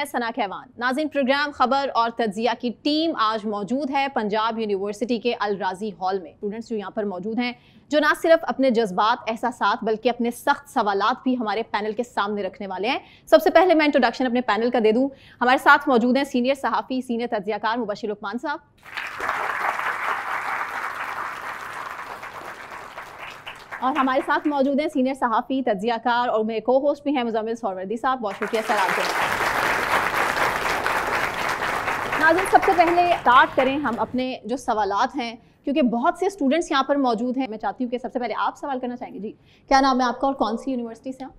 सना कहवान। नाज़रीन, प्रोग्राम खबर और तज्जिया की टीम आज मौजूद है पंजाब यूनिवर्सिटी के अल राजी हॉल में। स्टूडेंट्स जो यहाँ पर मौजूद हैं, जो ना सिर्फ अपने जज्बात एहसासात बल्कि अपने सख्त सवालात भी हमारे पैनल के सामने रखने वाले हैं। सबसे पहले मैं इंट्रोडक्शन अपने पैनल का दे दूं। हमारे साथ मौजूद हैं सीनियर सहाफ़ी, सीनियर तज्जियाकार मुबशिर लुकमान साहब, और हमारे साथ मौजूद हैं सीनियर सहाफ़ी, तज्जियाकार और मेरे को होस्ट भी हैं मुज़म्मिल सोहरावर्दी साहब। बहुत शुक्रिया सर आपको। नाज़रीन, सबसे पहले स्टार्ट करें हम अपने जो सवालात हैं, क्योंकि बहुत से स्टूडेंट्स यहाँ पर मौजूद हैं। मैं चाहती हूँ कि सबसे पहले आप सवाल करना चाहेंगे। जी, क्या नाम है आपका और कौन सी यूनिवर्सिटी से आप?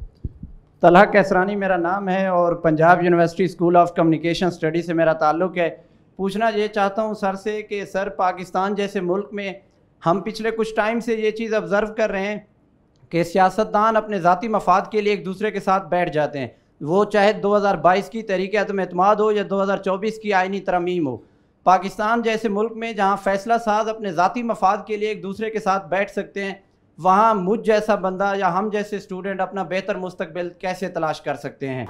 तलहा कैसरानी मेरा नाम है और Punjab university school of communication study से मेरा ताल्लुक़ है। पूछना ये चाहता हूँ सर से कि सर, पाकिस्तान जैसे मुल्क में हम पिछले कुछ टाइम से ये चीज़ ऑब्ज़र्व कर रहे हैं कि सियासतदान अपने ज़ाती मफाद के लिए एक दूसरे के साथ बैठ जाते हैं, वो चाहे 2022 की तहरीक अदम एतमाद हो या 2024 की आइनी तरमीम हो। पाकिस्तान जैसे मुल्क में जहाँ फ़ैसला साज अपने ज़ाती मफाद के लिए एक दूसरे के साथ बैठ सकते हैं, वहाँ मुझ जैसा बंदा या हम जैसे स्टूडेंट अपना बेहतर मुस्तकबिल कैसे तलाश कर सकते हैं?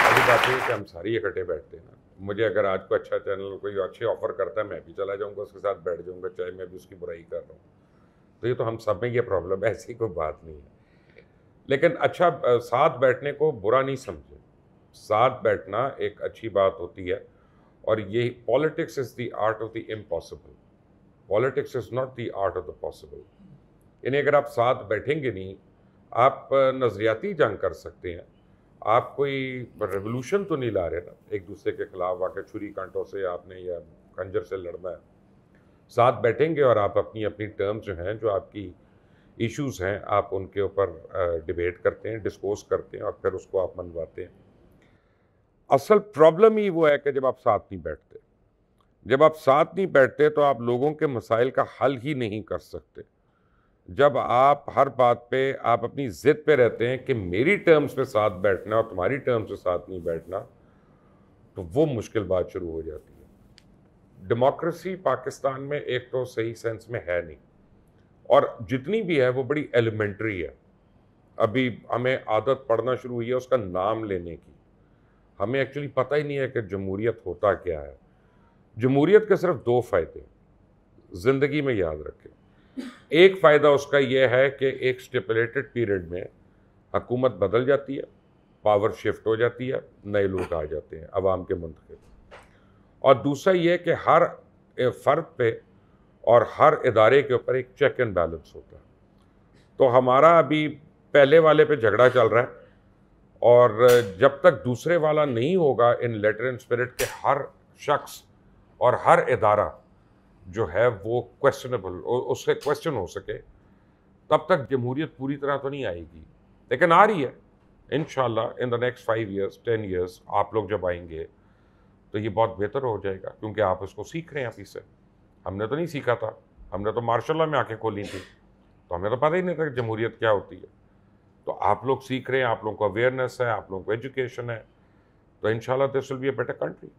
अभी बात है कि हम सारी इकट्ठे बैठते हैं ना। मुझे अगर आज को अच्छा चैनल कोई अच्छे ऑफर करता है, मैं भी चला जाऊंगा, उसके साथ बैठ जाऊंगा, चाहे मैं भी उसकी बुराई कर रहा हूँ। तो ये तो हम सब में ये प्रॉब्लम है, ऐसी कोई बात नहीं है। लेकिन अच्छा, साथ बैठने को बुरा नहीं समझे। साथ बैठना एक अच्छी बात होती है, और ये politics is the art of the impossible, politics is not the art of the possible. यानी अगर आप साथ बैठेंगे नहीं, आप नज़रियाती जंग कर सकते हैं, आप कोई रेवोल्यूशन तो नहीं ला रहे ना, एक दूसरे के खिलाफ आकर छुरी कांटों से आपने या खंजर से लड़ना है। साथ बैठेंगे और आप अपनी अपनी टर्म्स जो हैं, जो आपकी इश्यूज़ हैं, आप उनके ऊपर डिबेट करते हैं, डिस्कोर्स करते हैं और फिर उसको आप मनवाते हैं। असल प्रॉब्लम ही वो है कि जब आप साथ नहीं बैठते, जब आप साथ नहीं बैठते तो आप लोगों के मसाइल का हल ही नहीं कर सकते। जब आप हर बात पे आप अपनी ज़िद पे रहते हैं कि मेरी टर्म्स पे साथ बैठना और तुम्हारी टर्म्स पे साथ नहीं बैठना, तो वो मुश्किल बात शुरू हो जाती है। डेमोक्रेसी पाकिस्तान में एक तो सही सेंस में है नहीं, और जितनी भी है वो बड़ी एलिमेंट्री है। अभी हमें आदत पड़ना शुरू हुई है उसका नाम लेने की। हमें एक्चुअली पता ही नहीं है कि जमहूरियत होता क्या है। जमहूरियत के सिर्फ दो फ़ायदे ज़िंदगी में याद रखें। एक फ़ायदा उसका यह है कि एक स्टिपुलेटेड पीरियड में हुकूमत बदल जाती है, पावर शिफ्ट हो जाती है, नए लोग आ जाते हैं अवाम के मुंतखब। और दूसरा यह कि हर फ़र्द पे और हर इदारे के ऊपर एक चेक एंड बैलेंस होता है। तो हमारा अभी पहले वाले पे झगड़ा चल रहा है, और जब तक दूसरे वाला नहीं होगा इन लेटर एंड स्पिरिट के हर शख्स और हर इदारा जो है वो क्वेश्चनेबल, उससे क्वेश्चन हो सके, तब तक जमहूरियत पूरी तरह तो नहीं आएगी। लेकिन आ रही है इंशाल्लाह। In the next 5 years 10 years आप लोग जब आएंगे तो ये बहुत बेहतर हो जाएगा, क्योंकि आप इसको सीख रहे हैं अभी से। हमने तो नहीं सीखा था, हमने तो मार्शल लॉ में आंखें खोली थी, तो हमें तो पता ही नहीं था कि जमहूरियत क्या होती है। तो आप लोग सीख रहे हैं, आप लोगों को अवेयरनेस है, आप लोगों को एजुकेशन है, तो इंशाल्लाह this will be a better country.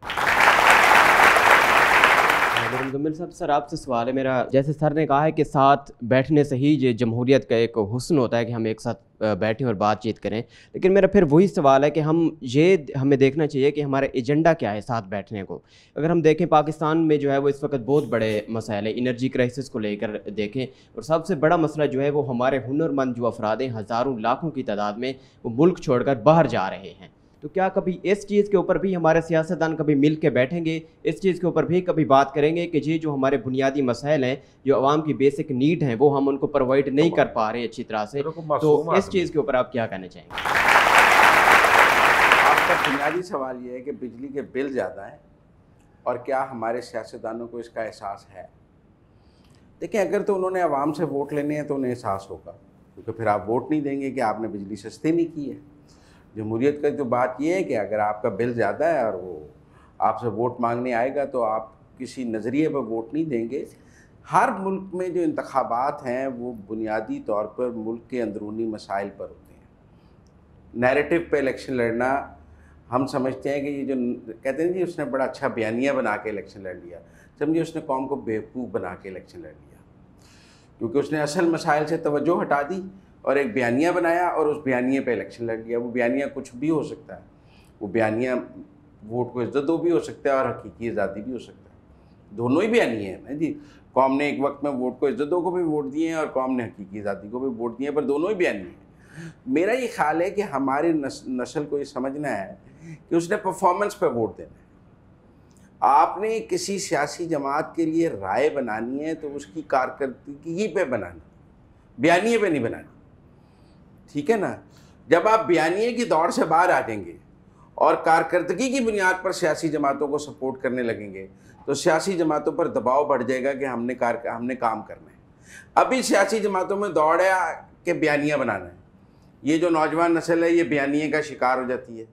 Muzammil साहब, सर आपसे सवाल है मेरा। जैसे सर ने कहा है कि साथ बैठने से ही ये जमहूरियत का एक हुस्न होता है कि हम एक साथ बैठें और बातचीत करें, लेकिन मेरा फिर वही सवाल है कि हमें देखना चाहिए कि हमारा एजेंडा क्या है साथ बैठने को। अगर हम देखें पाकिस्तान में जो है वो इस वक्त बहुत बड़े मसाइल है, एनर्जी क्राइसिस को लेकर देखें, और सबसे बड़ा मसला जो है वो हमारे हुनरमंद जो अफराद हैं, हज़ारों लाखों की तादाद में वो मुल्क छोड़कर बाहर जा रहे हैं। तो क्या कभी इस चीज़ के ऊपर भी हमारे सियासतदान कभी मिल के बैठेंगे, इस चीज़ के ऊपर भी कभी बात करेंगे कि जी जो हमारे बुनियादी मसाइल हैं, जो आवाम की बेसिक नीड हैं, वो हम उनको प्रोवाइड नहीं कर पा रहे अच्छी तरह से, तो इस चीज़ के ऊपर आप क्या कहना चाहेंगे? आपका बुनियादी सवाल ये है कि बिजली के बिल ज़्यादा हैं और क्या हमारे सियासतदानों को इसका एहसास है? देखिए, अगर तो उन्होंने आवाम से वोट लेने हैं तो उन्हें एहसास होगा, क्योंकि फिर आप वोट नहीं देंगे कि आपने बिजली सस्ती नहीं की है। जमहूरियत का तो बात यह है कि अगर आपका बिल ज़्यादा है और वो आपसे वोट मांगने आएगा तो आप किसी नज़रिए पर वोट नहीं देंगे। हर मुल्क में जो इंतखाबात हैं वो बुनियादी तौर पर मुल्क के अंदरूनी मसाइल पर होते हैं। नैरेटिव पे इलेक्शन लड़ना, हम समझते हैं कि ये जो कहते हैं जी उसने बड़ा अच्छा बयानिया बना के इलेक्शन लड़ लिया, समझिए उसने कौम को बेवकूफ़ बना के इलेक्शन लड़ लिया, क्योंकि उसने असल मसाइल से तवज्जो हटा दी और एक बयानिया बनाया और उस बयानिए पे इलेक्शन लड़ लिया। वो बयानिया कुछ भी हो सकता है, वो बयानिया वोट को इज्जत दो भी हो सकता है और हकीकी आज़ादी भी हो सकता है, दोनों ही बयानिए हैं ना जी। कौम ने एक वक्त में वोट को इज्जत दो को भी वोट दिए हैं और कौम ने हकीकी आज़ादी को भी वोट दिए हैं, पर दोनों ही बयानिए हैं। मेरा ये ख्याल है कि हमारी नस्ल को ये समझना है कि उसने परफॉर्मेंस पर वोट देना है। आपने किसी सियासी जमात के लिए राय बनानी है तो उसकी कारकर्दगी पे बनानी, बयानिए पे नहीं बनानी, ठीक है ना। जब आप बयानिए की दौड़ से बाहर आ जाएंगे और कारकर्दगी की बुनियाद पर सियासी जमातों को सपोर्ट करने लगेंगे तो सियासी जमातों पर दबाव बढ़ जाएगा कि हमने काम करना है। अभी सियासी जमातों में दौड़ है कि बयानिया बनाना है। ये जो नौजवान नस्ल है ये बयानिए का शिकार हो जाती है।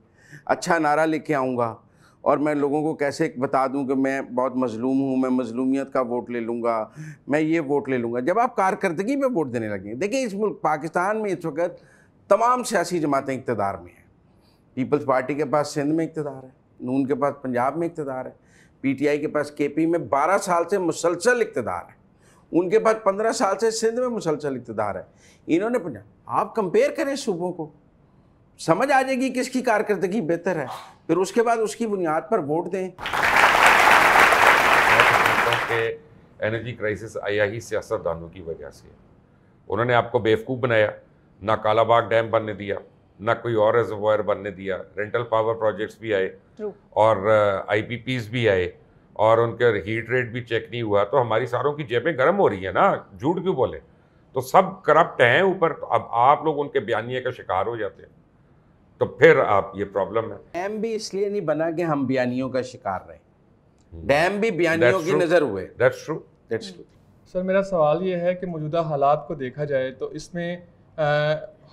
अच्छा नारा लेके आऊँगा और मैं लोगों को कैसे बता दूं कि मैं बहुत मजलूम हूं, मैं मजलूमियत का वोट ले लूँगा, मैं ये वोट ले लूँगा। जब आप कारकर्दगी पे वोट देने लगेंगे, देखिए इस मुल्क पाकिस्तान में इस वक्त तमाम सियासी जमातें इक़्तिदार में हैं। पीपल्स पार्टी के पास सिंध में इक़्तिदार है, नून के पास पंजाब में इक़्तिदार है, PTI के पास KP में 12 साल से मुसलसल इक़्तिदार है, उनके पास 15 साल से सिंध में मुसलसल इक़्तिदार है। इन्होंने पंजाब, आप कंपेयर करें सूबों को, समझ आ जाएगी किसकी कारकर्दगी बेहतर है, फिर उसके बाद उसकी बुनियाद पर वोट दें। एनर्जी क्राइसिस आया ही सियासतदानों की वजह से। उन्होंने आपको बेवकूफ़ बनाया, ना कालाबाग डैम बनने दिया, ना कोई और रिजर्वायर बनने दिया, रेंटल पावर प्रोजेक्ट्स भी आए और IPPs भी आए और उनके हीट रेट भी चेक नहीं हुआ, तो हमारी सारों की जेबें गर्म हो रही है ना, झूठ क्यों बोले। तो सब करप्ट हैं ऊपर, अब आप लोग उनके बयानिए का शिकार हो जाते हैं, तो फिर आप ये प्रॉब्लम है। डैम भी इसलिए नहीं बना कि हम बयानियों का शिकार रहे, डैम भी बयानियों की नज़र हुए। That's true. सर मेरा सवाल ये है कि मौजूदा हालात को देखा जाए तो इसमें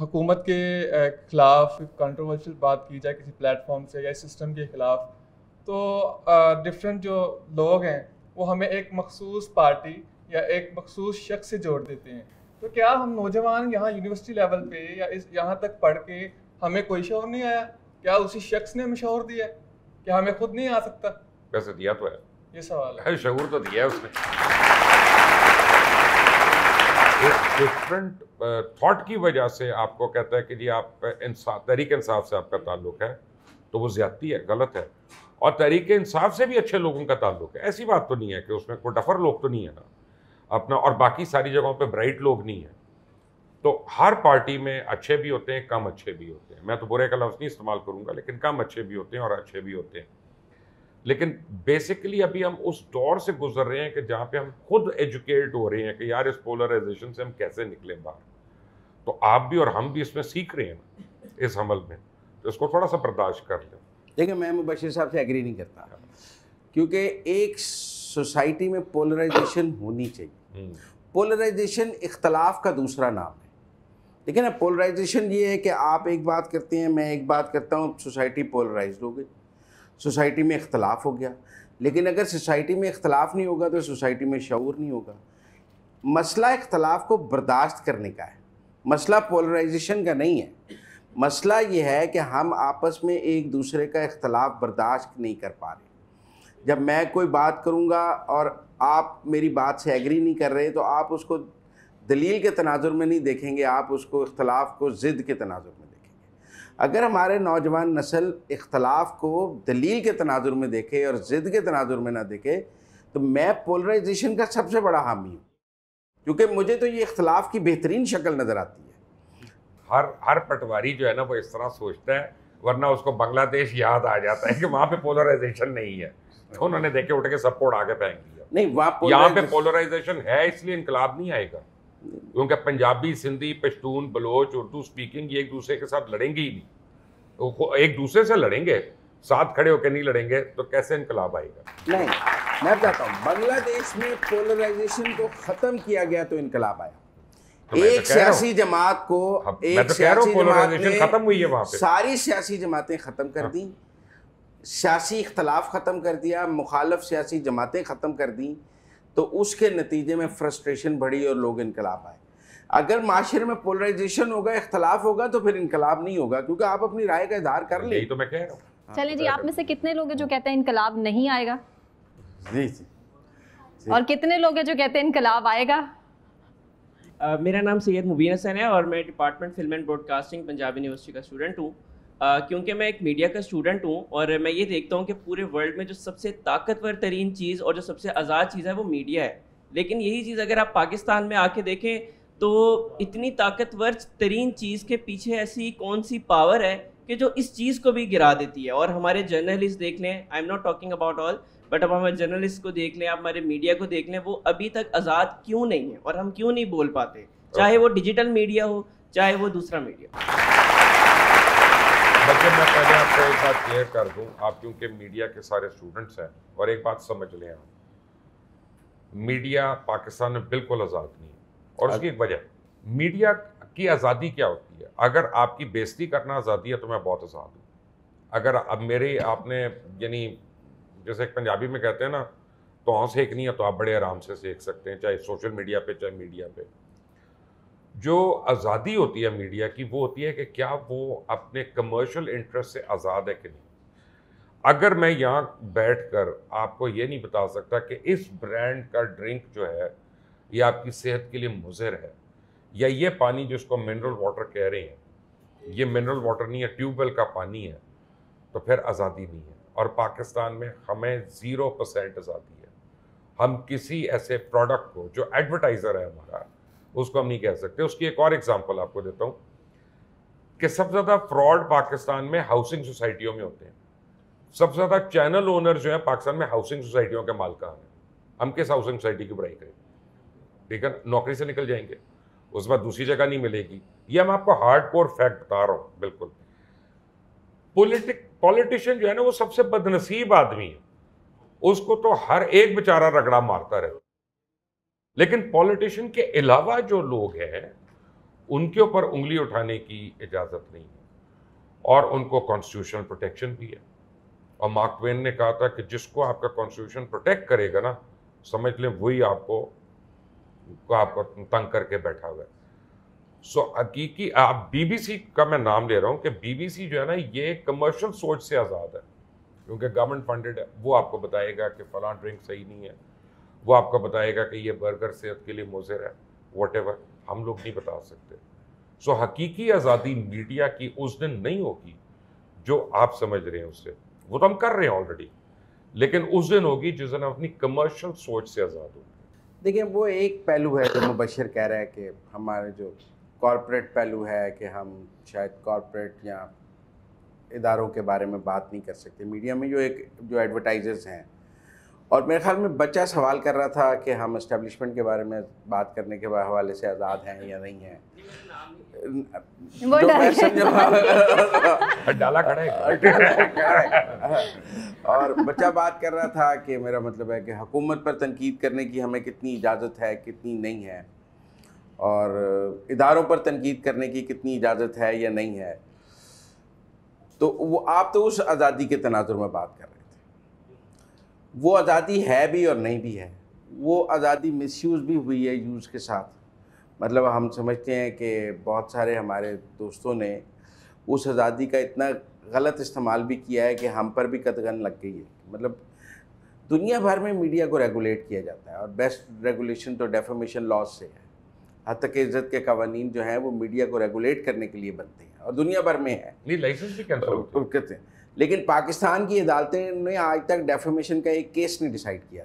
हुकूमत के ख़िलाफ़ कंट्रोवर्शियल बात की जाए किसी प्लेटफॉर्म से या सिस्टम के ख़िलाफ़, तो डिफरेंट जो लोग हैं वो हमें एक मखसूस पार्टी या एक मखसूस शख्स से जोड़ देते हैं। तो क्या हम नौजवान यहाँ यूनिवर्सिटी लेवल पे या यहाँ तक पढ़ के हमें कोई शौर नहीं आया? क्या उसी शख्स ने हमें शौर दिया? क्या हमें खुद नहीं आ सकता? वैसे दिया तो है, ये सवाल है। शऊर तो दिया है उसने। डिफरेंट थॉट की वजह से आपको कहता है कि जी आप तहरीक इंसाफ से आपका ताल्लुक है, तो वो ज्यादती है, गलत है। और तहरीक इंसाफ से भी अच्छे लोगों का ताल्लुक है, ऐसी बात तो नहीं है कि उसमें कोई डफर लोग तो नहीं है ना अपना, और बाकी सारी जगहों पे ब्राइट लोग नहीं है। तो हर पार्टी में अच्छे भी होते हैं, कम अच्छे भी होते हैं। मैं तो बुरे का लफ्ज़ नहीं इस्तेमाल करूंगा, लेकिन कम अच्छे भी होते हैं और अच्छे भी होते हैं। लेकिन बेसिकली अभी हम उस दौर से गुजर रहे हैं कि जहाँ पे हम खुद एजुकेट हो रहे हैं कि यार इस पोलराइजेशन से हम कैसे निकले बाहर। तो आप भी और हम भी इसमें सीख रहे हैं इस अमल में, तो इसको थोड़ा सा बर्दाश्त कर लें। देखिए मैं मुबशिर साहब से एग्री नहीं करता, क्योंकि एक सोसाइटी में पोलराइजेशन होनी चाहिए। पोलराइजेशन इख्तलाफ का दूसरा नाम है। देखिए ना, पोलराइजेशन ये है कि आप एक बात करते हैं, मैं एक बात करता हूँ, सोसाइटी पोलराइज्ड हो गई, सोसाइटी में इख्तलाफ हो गया। लेकिन अगर सोसाइटी में इख्तलाफ नहीं होगा तो सोसाइटी में शऊर नहीं होगा। मसला इख्तलाफ को बर्दाश्त करने का है, मसला पोलराइजेशन का नहीं है। मसला ये है कि हम आपस में एक दूसरे का इख्तलाफ बर्दाश्त नहीं कर पा रहे। जब मैं कोई बात करूँगा और आप मेरी बात से एग्री नहीं कर रहे, तो आप उसको दलील के तनाजुर में नहीं देखेंगे, आप उसको इख्तलाफ को ज़िद के तनाजुर में देखेंगे। अगर हमारे नौजवान नस्ल इख्तलाफ को दलील के तनाजुर में देखे और ज़िद के तनाजुर में ना देखे, तो मैं पोलराइजेशन का सबसे बड़ा हामी हूँ, क्योंकि मुझे तो ये इख्तलाफ की बेहतरीन शक्ल नज़र आती है। हर पटवारी जो है ना वो इस तरह सोचता है, वरना उसको बांग्लादेश याद आ जाता है कि वहाँ पे पोलराइजेशन नहीं है, तो उन्होंने देखे उठ के सबको उड़ा के फेंक दिया। नहीं, यहाँ पे पोलराइजेशन है, इसलिए इनकलाब नहीं आएगा, क्योंकि पंजाबी, सिंधी, पश्तून, बलोच, उर्दू स्पीकिंग ये एक दूसरे के साथ लड़ेंगे ही नहीं। एक दूसरे से लड़ेंगे, साथ खड़े होकर नहीं लड़ेंगे, तो कैसे इनकलाब आएगा? नहीं, मैं बताता हूँ, बांग्लादेश में पोलराइजेशन को ख़त्म किया गया तो इनकलाब आया। तो एक सियासी जमात को एक सियासी जमात ने खत्म हुई है वहाँ पे, सारी सियासी जमातें ख़त्म कर दी, सियासी इख्तलाफ ख़त्म कर दिया, मुखालफ सियासी जमातें ख़त्म कर दी, तो उसके नतीजे में फ्रस्ट्रेशन बढ़ी और लोग इनकलाब आए। अगर माशरे में पोलराइजेशन होगा, इख्तलाफ होगा, तो फिर इनकलाब नहीं होगा, क्योंकि आप अपनी राय का इजहार कर लें। यही तो मैं कह रहा हूँ। चलें जी, आप में से कितने लोग हैं जो कहते हैं इनकलाब नहीं आएगा? जी। और कितने लोग हैं जो कहते हैं इनकलाब आएगा? मेरा नाम सैयद मुबीन हसन है और मैं department film and broadcasting Punjab university का स्टूडेंट हूँ। क्योंकि मैं एक मीडिया का स्टूडेंट हूँ और मैं ये देखता हूँ कि पूरे वर्ल्ड में जो सबसे ताकतवर तरीन चीज़ और जो सबसे आज़ाद चीज़ है वो मीडिया है। लेकिन यही चीज़ अगर आप पाकिस्तान में आके देखें तो इतनी ताकतवर तरीन चीज़ के पीछे ऐसी कौन सी पावर है कि जो इस चीज़ को भी गिरा देती है। और हमारे जर्नलिस्ट देख लें, आई am not talking about all, but अब हमारे जर्नलिस्ट को देख लें, आप हमारे मीडिया को देख लें, वो अभी तक आज़ाद क्यों नहीं है और हम क्यों नहीं बोल पाते, चाहे वो डिजिटल मीडिया हो चाहे वो दूसरा मीडिया। बच्चे, मैं पहले आपको एक बात क्लियर कर दूं, आप क्योंकि मीडिया के सारे स्टूडेंट्स हैं, और एक बात समझ लें आप, मीडिया पाकिस्तान में बिल्कुल आज़ाद नहीं है। और उसकी एक वजह, मीडिया की आज़ादी क्या होती है? अगर आपकी बेइज्जती करना आज़ादी है तो मैं बहुत आज़ाद हूँ। अगर अब मेरे आपने यानी जैसे एक पंजाबी में कहते हैं ना, तो सेकनी है तो आप बड़े आराम से सेक सकते हैं, चाहे सोशल मीडिया पे चाहे मीडिया पे। जो आज़ादी होती है मीडिया की, वो होती है कि क्या वो अपने कमर्शियल इंटरेस्ट से आज़ाद है कि नहीं। अगर मैं यहाँ बैठकर आपको ये नहीं बता सकता कि इस ब्रांड का ड्रिंक जो है ये आपकी सेहत के लिए मुज़र है, या ये पानी जिसको मिनरल वाटर कह रहे हैं ये मिनरल वाटर नहीं है, ट्यूबवेल का पानी है, तो फिर आज़ादी नहीं है। और पाकिस्तान में हमें 0% आज़ादी है। हम किसी ऐसे प्रोडक्ट को जो एडवर्टाइज़र है हमारा, उसको हम नहीं कह सकते। उसकी एक और एग्जांपल आपको देता हूँ कि सबसे ज़्यादा फ्रॉड पाकिस्तान में हाउसिंग सोसाइटियों में होते हैं। सबसे ज़्यादा चैनल ओनर जो है पाकिस्तान में हाउसिंग सोसाइटियों के मालिकान हैं। हम किस हाउसिंग सोसाइटी की बुराई करें? ठीक है, नौकरी से निकल जाएंगे, उस बाद दूसरी जगह नहीं मिलेगी। ये मैं आपको हार्डकोर फैक्ट बता रहा हूँ। बिल्कुल पॉलिटिशियन जो है ना, वो सबसे बदनसीब आदमी है, उसको तो हर एक बेचारा रगड़ा मारता रहता। लेकिन पॉलिटिशियन के अलावा जो लोग हैं उनके ऊपर उंगली उठाने की इजाजत नहीं है, और उनको कॉन्स्टिट्यूशनल प्रोटेक्शन भी है। और मार्क ट्वेन ने कहा था कि जिसको आपका कॉन्स्टिट्यूशन प्रोटेक्ट करेगा ना, समझ लें वही आपको तंग करके बैठा हुआ है। सो हकीकी आप बीबीसी का मैं नाम ले रहा हूं कि बीबीसी जो है ना, ये कमर्शियल सोच से आज़ाद है, क्योंकि गवर्नमेंट फंडेड है। वो आपको बताएगा कि फलां ड्रिंक सही नहीं है, वो आपको बताएगा कि ये बर्गर सेहत के लिए मुज़र है, व्हाटएवर, हम लोग नहीं बता सकते। सो हकीकी आज़ादी मीडिया की उस दिन नहीं होगी जो आप समझ रहे हैं उससे, वो तो हम कर रहे हैं ऑलरेडी, लेकिन उस दिन होगी जिस दिन हम अपनी कमर्शियल सोच से आज़ाद होंगे। देखिए, वो एक पहलू है जो मुबशर कह रहा है कि हमारे जो कॉरपोरेट पहलू है कि हम शायद कॉरपोरेट या इदारों के बारे में बात नहीं कर सकते मीडिया में, जो एडवर्टाइजर्स हैं। और मेरे ख्याल में बच्चा सवाल कर रहा था कि हम इस्टेब्लिशमेंट के बारे में बात करने के हवाले से आज़ाद हैं या नहीं हैं। डाला खड़ा है। और बच्चा बात कर रहा था कि मेरा मतलब है कि हुकूमत पर तनकीद करने की हमें कितनी इजाज़त है, कितनी नहीं है, और इदारों पर तनकीद करने की कितनी इजाज़त है या नहीं है। तो वो आप तो उस आज़ादी के तनाजुर में बात कर रहे थे। वो आज़ादी है भी और नहीं भी है। वो आज़ादी मिसयूज़ भी हुई है यूज़ के साथ। मतलब हम समझते हैं कि बहुत सारे हमारे दोस्तों ने उस आज़ादी का इतना गलत इस्तेमाल भी किया है कि हम पर भी कतगन लग गई है। मतलब दुनिया भर में मीडिया को रेगुलेट किया जाता है, और बेस्ट रेगुलेशन तो डेफेमेशन लॉज से है। हत्ता के इज़्ज़त के कवानीन जो हैं वो मीडिया को रेगुलेट करने के लिए बनते हैं, और दुनिया भर में है। नहीं, लाइसेंस भी कैंसिल करते हैं। लेकिन पाकिस्तान की अदालतें ने आज तक डेफेमेशन का एक केस नहीं डिसाइड किया।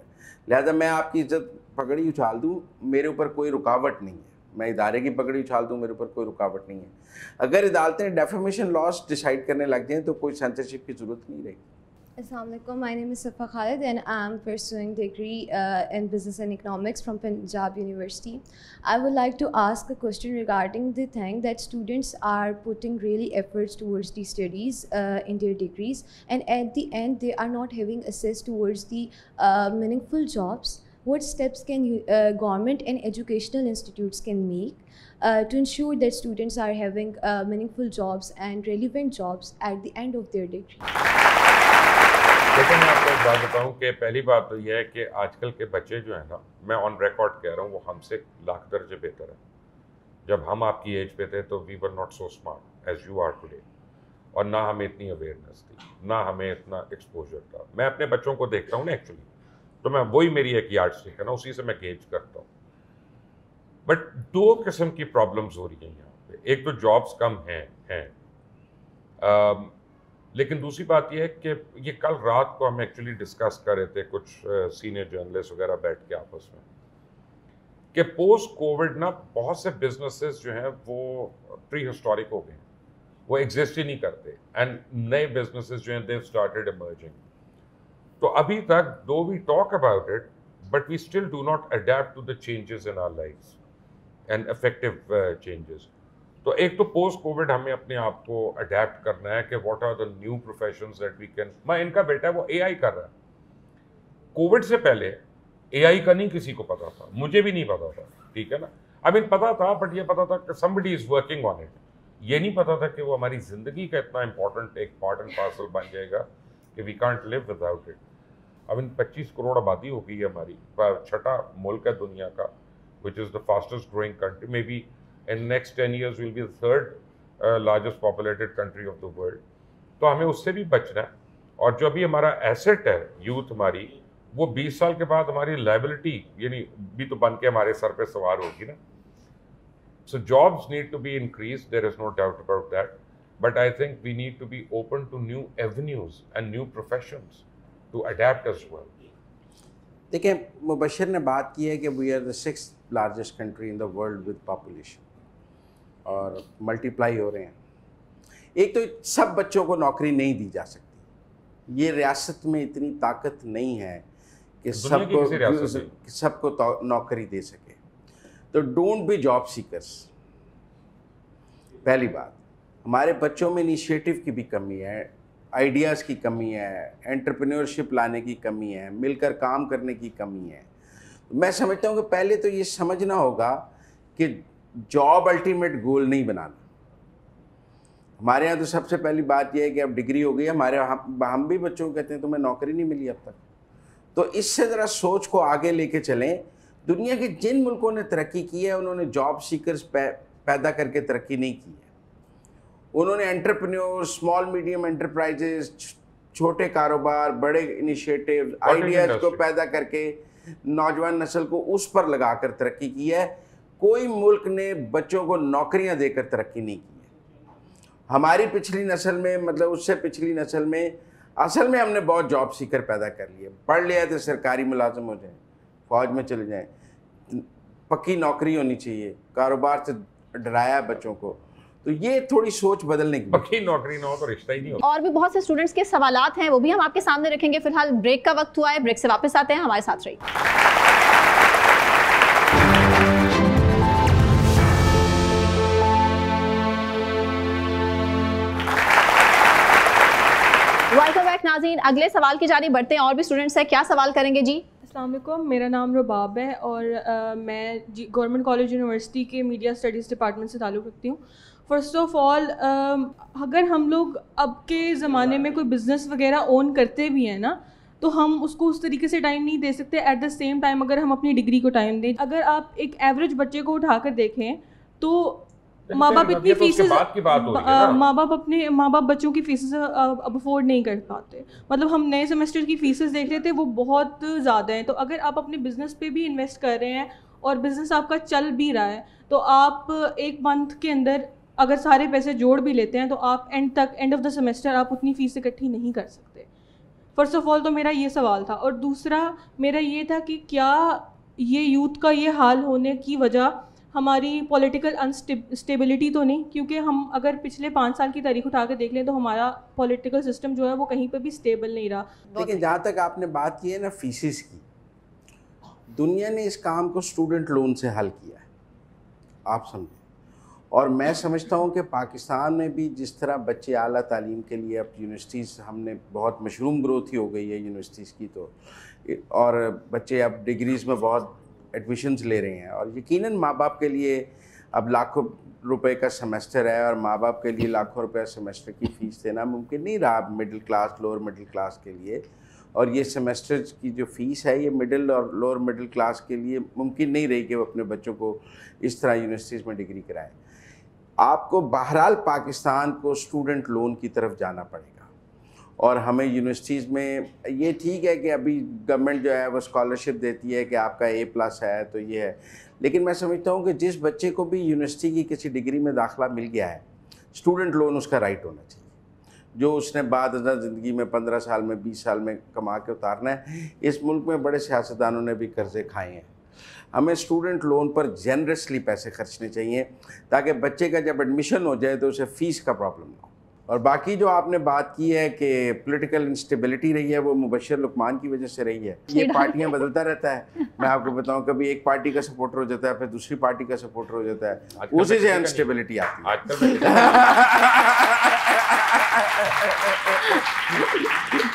लिहाजा मैं आपकी इज़्ज़त पगड़ी उछाल दूँ, मेरे ऊपर कोई रुकावट नहीं है। मैं इदारे की पगड़ी उछाल दूँ, मेरे ऊपर कोई रुकावट नहीं है। अगर अदालतें डेफेमेशन लॉज डिसाइड करने लग जाएँ तो कोई सेंसरशिप की ज़रूरत नहीं रहेगी। Assalamualaikum. My name is Safa Khalid and I'm pursuing degree in Business and Economics from Punjab University. I would like to ask a question regarding the thing that students are putting really efforts towards the studies in their degrees, and at the end they are not having access towards the meaningful jobs. What steps can government and educational institutes can make to ensure that students are having meaningful jobs and relevant jobs at the end of their degree? लेकिन मैं आपको एक बात बताऊं कि पहली बात तो यह है कि आजकल के बच्चे जो है ना, मैं ऑन रिकॉर्ड कह रहा हूँ, वो हमसे लाख दर्जे बेहतर है। जब हम आपकी एज पे थे तो we were not so smart as you are today, और ना हमें इतनी अवेयरनेस थी, ना हमें इतना एक्सपोजर था। मैं अपने बच्चों को देखता हूँ ना एक्चुअली, तो मैं वही मेरी एक यार्ड स्टिक है ना, उसी से मैं गेज करता हूँ। बट दो किस्म की प्रॉब्लम्स हो रही हैं यहाँ पे। एक तो जॉब्स कम हैं, लेकिन दूसरी बात यह है कि ये कल रात को हम एक्चुअली डिस्कस कर रहे थे कुछ सीनियर जर्नलिस्ट वगैरह बैठ के आपस में, कि पोस्ट कोविड ना बहुत से बिजनेसेस जो हैं वो प्री हिस्टोरिक हो गए, वो एग्जिस्ट ही नहीं करते, एंड नए बिजनेसेस जो हैं दे स्टार्टेड इमर्जिंग। तो अभी तक दो we talk about it but we still do not adapt to the changes in our lives and effective changes. तो एक तो पोस्ट कोविड हमें अपने आप को अडेप्ट करना है कि what are the new professions that we can. मैं इनका बेटा है वो एआई कर रहा है, कोविड से पहले एआई का नहीं किसी को पता था, मुझे भी नहीं पता था, ठीक है ना। आई मीन पता था बट ये पता था कि somebody is working on it, ये नहीं पता था कि वो हमारी जिंदगी का इतना इंपॉर्टेंट एक पार्ट एंड पार्सल बन जाएगा कि we can't live without it. I mean 25 crore आबादी हो गई है हमारी, छठा मुल्क है दुनिया का, which is the fastest growing country, may be in next 10 years will be the third largest populated country of the world। तो हमें उससे भी बचना है, और जो अभी हमारा एसेट है यूथ हमारी, वो 20 साल के बाद हमारी लाइबिलिटी यानी भी तो बन के हमारे सर पे सवार होगी ना। So jobs need to be increase, there is no doubt about that, but I think we need to be open to new avenues and new professions to adapt as well. देखिए, मुबशिर ने बात की है कि we are the 6th largest country in the world with population, और multiply हो रहे हैं। एक तो सब बच्चों को नौकरी नहीं दी जा सकती, ये रियासत में इतनी ताकत नहीं है कि सबको नौकरी दे सके। तो डोंट बी जॉब सीकर्स, पहली बात। हमारे बच्चों में इनिशिएटिव की भी कमी है, आइडियाज़ की कमी है, एंटरप्रेन्योरशिप लाने की कमी है, मिलकर काम करने की कमी है। मैं समझता हूँ कि पहले तो ये समझना होगा कि जॉब अल्टीमेट गोल नहीं बनाना। हमारे यहाँ तो सबसे पहली बात यह है कि अब डिग्री हो गई है, हम भी बच्चों को कहते हैं तुम्हें नौकरी नहीं मिली अब तक। तो इससे ज़रा सोच को आगे लेके चलें। दुनिया के जिन मुल्कों ने तरक्की की है उन्होंने जॉब सीकर्स पैदा करके तरक्की नहीं की है, उन्होंने एंटरप्रेन्योर, स्मॉल मीडियम एंटरप्राइजेज, छोटे कारोबार, बड़े इनिशिएटिव, आइडियाज़ को पैदा करके नौजवान नस्ल को उस पर लगाकर तरक्की की है। कोई मुल्क ने बच्चों को नौकरियां देकर तरक्की नहीं की है। हमारी पिछली नस्ल में, मतलब उससे पिछली नस्ल में, असल में हमने बहुत जॉब सीकर पैदा कर लिए। पढ़ लिया तो सरकारी मुलाजिम हो जाए, फौज में चले जाएं, पक्की नौकरी होनी चाहिए, कारोबार से डराया बच्चों को। तो ये थोड़ी सोच बदलने की, पक्की नौकरी ना हो तो रिश्ता ही नहीं होता। और भी बहुत से स्टूडेंट्स के सवालात हैं, वो भी हम आपके सामने रखेंगे। फिलहाल ब्रेक का वक्त हुआ है, ब्रेक से वापस आते हैं, हमारे साथ रहिए। वेलकम बैक नाज़रीन, अगले सवाल की जानिब बढ़ते हैं। और भी स्टूडेंट्स हैं, क्या सवाल करेंगे जी? अस्सलाम वालेकुम, मेरा नाम रुबाब है और मैं गवर्नमेंट कॉलेज यूनिवर्सिटी के मीडिया स्टडीज़ डिपार्टमेंट से ताल्लुक़ रखती हूँ। फ़र्स्ट ऑफ़ ऑल, अगर हम लोग अब के ज़माने में कोई बिज़नेस वगैरह ओन करते भी हैं ना, तो हम उसको उस तरीके से टाइम नहीं दे सकते। एट द सेम टाइम अगर हम अपनी डिग्री को टाइम दें, अगर आप एक एवरेज बच्चे को उठाकर देखें तो माँ बाप इतनी फीसेस, माँ बाप बच्चों की फीसेस अब अफोर्ड नहीं कर पाते। मतलब हम नए सेमेस्टर की फीसेस देख रहे थे, वो बहुत ज़्यादा हैं। तो अगर आप अपने बिज़नेस पे भी इन्वेस्ट कर रहे हैं और बिज़नेस आपका चल भी रहा है, तो आप एक मंथ के अंदर अगर सारे पैसे जोड़ भी लेते हैं तो आप एंड ऑफ द सेमेस्टर आप उतनी फ़ीस इकट्ठी नहीं कर सकते। फ़र्स्ट ऑफ ऑल तो मेरा ये सवाल था। और दूसरा मेरा ये था कि क्या ये यूथ का ये हाल होने की वजह हमारी पॉलिटिकल अनस्टेबिलिटी तो नहीं? क्योंकि हम अगर पिछले 5 साल की तारीख उठा के देख लें तो हमारा पॉलिटिकल सिस्टम जो है वो कहीं पे भी स्टेबल नहीं रहा। लेकिन जहाँ तक आपने बात की है ना फीसिस की, दुनिया ने इस काम को स्टूडेंट लोन से हल किया है, आप समझें। और मैं समझता हूँ कि पाकिस्तान में भी जिस तरह बच्चे आला तालीम के लिए अब यूनिवर्सिटीज़, हमने बहुत मशरूम ग्रोथ ही हो गई है यूनिवर्सिटीज़ की, तो और बच्चे अब डिग्रीज़ में बहुत एडमिशन्स ले रहे हैं। और यकीनन माँ बाप के लिए अब लाखों रुपए का सेमेस्टर है और माँ बाप के लिए लाखों रुपए सेमेस्टर की फ़ीस देना मुमकिन नहीं रहा middle class, lower middle class के लिए। और ये सेमेस्टर की जो फ़ीस है ये मिडिल और लोअर मिडिल क्लास के लिए मुमकिन नहीं रही कि वो अपने बच्चों को इस तरह यूनिवर्सिटीज़ में डिग्री कराएं। आपको बहरहाल पाकिस्तान को स्टूडेंट लोन की तरफ जाना पड़ेगा। और हमें यूनिवर्सिटीज़ में ये ठीक है कि अभी गवर्नमेंट जो है वो स्कॉलरशिप देती है कि आपका A+ है तो ये है, लेकिन मैं समझता हूँ कि जिस बच्चे को भी यूनिवर्सिटी की किसी डिग्री में दाखिला मिल गया है, स्टूडेंट लोन उसका राइट होना चाहिए। जो उसने बाद ज़िंदगी में 15 साल में 20 साल में कमा के उतारना है। इस मुल्क में बड़े सियासतदानों ने भी कर्जे खाए हैं। हमें स्टूडेंट लोन पर जेनरसली पैसे खर्चने चाहिए ताकि बच्चे का जब एडमिशन हो जाए तो उसे फ़ीस का प्रॉब्लम ना हो। और बाकी जो आपने बात की है कि पॉलिटिकल इंस्टेबिलिटी रही है, वो मुबशर लुकमान की वजह से रही है। ये पार्टियां बदलता रहता है। मैं आपको बताऊं, कभी एक पार्टी का सपोर्टर हो जाता है, फिर दूसरी पार्टी का सपोर्टर हो जाता है, उसी से अनस्टेबिलिटी आती है।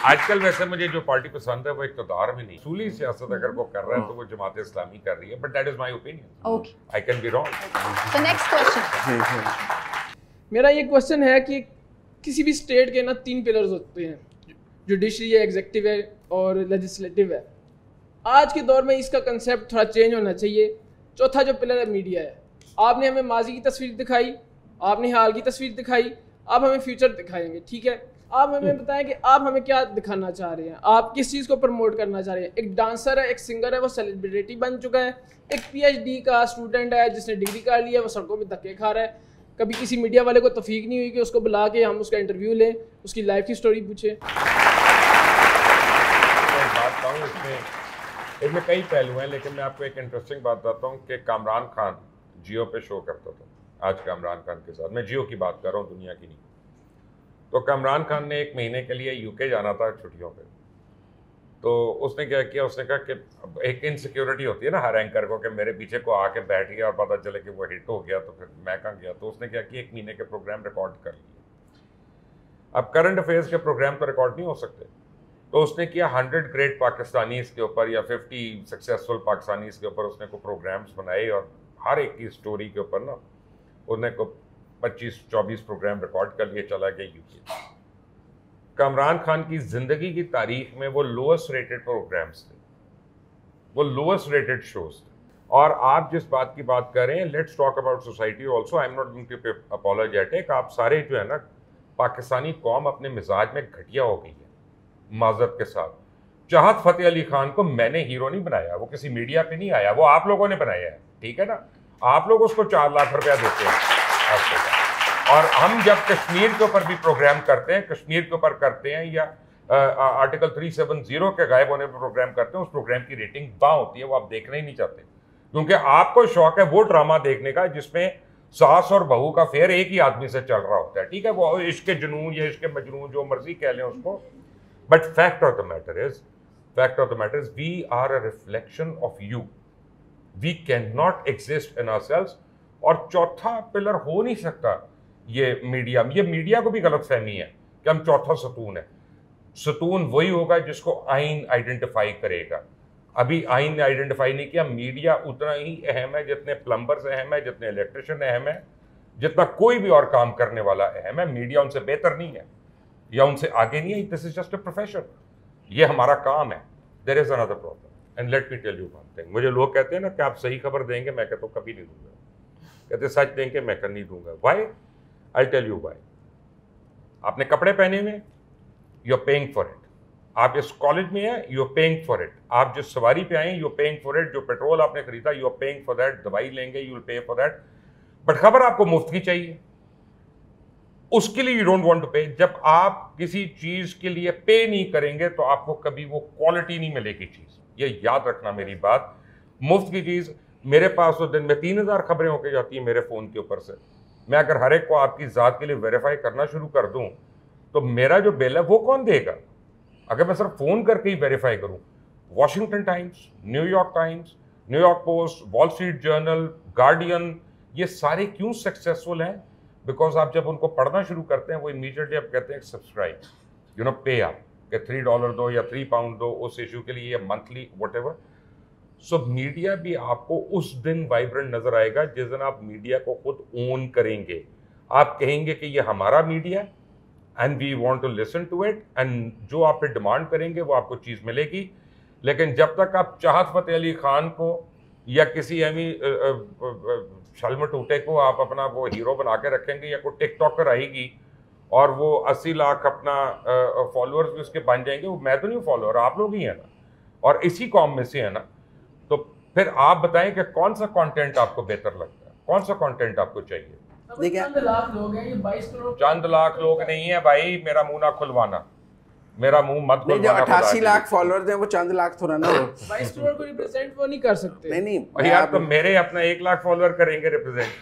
आजकल वैसे मुझे जो पार्टी पसंद है वो इक़्तिदार में नहीं, सूली सियासत अगर वो कर रहा है तो वो जमात इस्लामी कर रही है, but that is my opinion. Okay, I can be wrong. So next question. मेरा ये क्वेश्चन है कि किसी भी स्टेट के ना 3 पिलर्स होते हैं, जुडिशरी है, एग्जीक्यूटिव है और लेजिस्लेटिव है। आज के दौर में इसका कंसेप्ट थोड़ा चेंज होना चाहिए। चौथा जो पिलर है मीडिया है। आपने हमें माजी की तस्वीर दिखाई, आपने हाल की तस्वीर दिखाई, आप हमें फ्यूचर दिखाएंगे, ठीक है। आप हमें बताएं कि आप हमें क्या दिखाना चाह रहे हैं, आप किस चीज़ को प्रमोट करना चाह रहे हैं। एक डांसर है, एक सिंगर है, वो सेलिब्रिटी बन चुका है। एक PhD का स्टूडेंट है जिसने डिग्री कर ली है, वो सड़कों पर धक्के खा रहा है। कभी किसी मीडिया वाले को तौफीक नहीं हुई कि उसको बुला के हम उसका इंटरव्यू लें, उसकी लाइफ की स्टोरी पूछें। बात कहूँ इसमें कई पहलू हैं, लेकिन मैं आपको एक इंटरेस्टिंग बात बताता हूँ कि कामरान खान जियो पे शो करता था। आज कामरान खान के साथ, मैं जियो की बात कर रहा हूँ, दुनिया की नहीं। तो कामरान खान ने 1 महीने के लिए UK जाना था छुट्टियों पे। तो उसने क्या किया, उसने कहा कि एक इनसिक्योरिटी होती है ना हर एंकर को कि मेरे पीछे को आके बैठ गया और पता चले कि वो हिट हो गया तो फिर मैं कहाँ गया। तो उसने क्या किया, 1 महीने के प्रोग्राम रिकॉर्ड कर लिए। अब करंट अफेयर्स के प्रोग्राम तो रिकॉर्ड नहीं हो सकते, तो उसने किया 100 ग्रेट पाकिस्तानीज़ के ऊपर या 50 सक्सेसफुल पाकिस्तानीज़ के ऊपर उसने को प्रोग्राम्स बनाए और हर एक की स्टोरी के ऊपर ना उसने को 25-24 प्रोग्राम रिकॉर्ड कर लिए, चला गया UK। कामरान खान की ज़िंदगी की तारीख में वो लोएस्ट रेटेड प्रोग्राम्स थे, वो लोएस्ट रेटेड शोज थे। और आप जिस बात की बात कर रहे हैं, let's talk about society also, I am not going to apologetic. आप सारे जो है ना, पाकिस्तानी कौम अपने मिजाज में घटिया हो गई है माजरत के साथ। चाहत फ़तेह अली खान को मैंने हीरो नहीं बनाया, वो किसी मीडिया पे नहीं आया, वो आप लोगों ने बनाया है, ठीक है ना। आप लोग उसको 4 लाख रुपया देते हैं। और हम जब कश्मीर के ऊपर भी प्रोग्राम करते हैं, कश्मीर के ऊपर करते हैं या आर्टिकल 370 के गायब होने पर प्रोग्राम करते हैं, उस प्रोग्राम की रेटिंग बाँ होती है, वो आप देखना ही नहीं चाहते, क्योंकि आपको शौक है वो ड्रामा देखने का जिसमें सास और बहू का फेयर एक ही आदमी से चल रहा होता है, ठीक है। वो इश्क जुनून या इश्क मजनून जो मर्जी कह लें उसको, but fact of the matter is we are a reflection of you, we can not exist in ourselves. और चौथा पिलर हो नहीं सकता ये मीडिया को भी गलतफहमी है कि हम चौथा सतून है। सतून वही होगा जिसको आइन आइडेंटिफाई करेगा। अभी आइन ने आइडेंटिफाई नहीं किया। मीडिया उतना ही अहम है जितने प्लम्बर्स अहम है, जितने इलेक्ट्रिशियन अहम है, जितना कोई भी और काम करने वाला अहम है। मीडिया उनसे बेहतर नहीं है या उनसे आगे नहीं है। This is just a profession, ये हमारा काम है। There is another problem and let me tell you one thing. मुझे लोग कहते हैं ना कि आप सही खबर देंगे, मैं कहता हूँ कभी नहीं दूंगा। कहते सच देंगे, मैं कर नहीं दूंगा। Why? I tell you why. आपने कपड़े पहने हुए, you are paying for it. आप इस कॉलेज में हैं, you are paying for it. आप जिस सवारी पे आए, you are paying for it. जो पेट्रोल आपने खरीदा, you are paying for that. दवाई लेंगे, you will pay for that. But खबर आपको मुफ्त की चाहिए, उसके लिए यू डोंट वांट टू पे। जब आप किसी चीज के लिए पे नहीं करेंगे तो आपको कभी वो क्वालिटी नहीं मिलेगी चीज। ये याद रखना मेरी बात। मुफ्त की चीज, मेरे पास तो दिन में 3000 खबरें होके जाती है मेरे फोन के ऊपर से। मैं अगर हर एक को आपकी ज़ात के लिए वेरीफाई करना शुरू कर दूं तो मेरा जो बिल है वो कौन देगा? अगर मैं सिर्फ फ़ोन करके ही वेरीफाई करूं। Washington times, New York post, wall street journal, guardian, ये सारे क्यों सक्सेसफुल हैं? बिकॉज आप जब उनको पढ़ना शुरू करते हैं वो इमीडिएटली आप कहते हैं सब्सक्राइब, यू नो, पे आप कि $3 दो या £3 दो उस इशू के लिए, मंथली व्हाटएवर। सो मीडिया भी आपको उस दिन वाइब्रेंट नजर आएगा जिस दिन आप मीडिया को खुद ओन करेंगे। आप कहेंगे कि ये हमारा media and we want to listen to it, and जो आप पे डिमांड करेंगे वो आपको चीज़ मिलेगी। लेकिन जब तक आप चाहत फ़तेह अली खान को या किसी शल्म टूटे को आप अपना वो हीरो बना के रखेंगे, या कोई टिकटॉकर आएगी और वो 80 लाख अपना फॉलोअर्स भी उसके बन जाएंगे, वो मैं तो नहीं फॉलोअर, आप लोग ही हैं ना, और इसी कॉम में से है ना। तो फिर आप बताएं कि कौन सा कंटेंट आपको बेहतर लगता है, कौन सा कंटेंट आपको चाहिए। देखिए चंद लाख लोग हैं, ये 22 करोड़ चंद लाख लोग नहीं है भाई, मेरा मुंह ना खुलवाना, मेरा मुंह मत नहीं, जो खुलवाना। 88 लाख फॉलोअर्स हैं वो चंद लाख थोड़ा ना हो। 22 करोड़ को रिप्रेजेंट वो नहीं कर सकते। नहीं नहीं और यार तो मेरे अपना 1 लाख फॉलोअर करेंगे रिप्रेजेंट,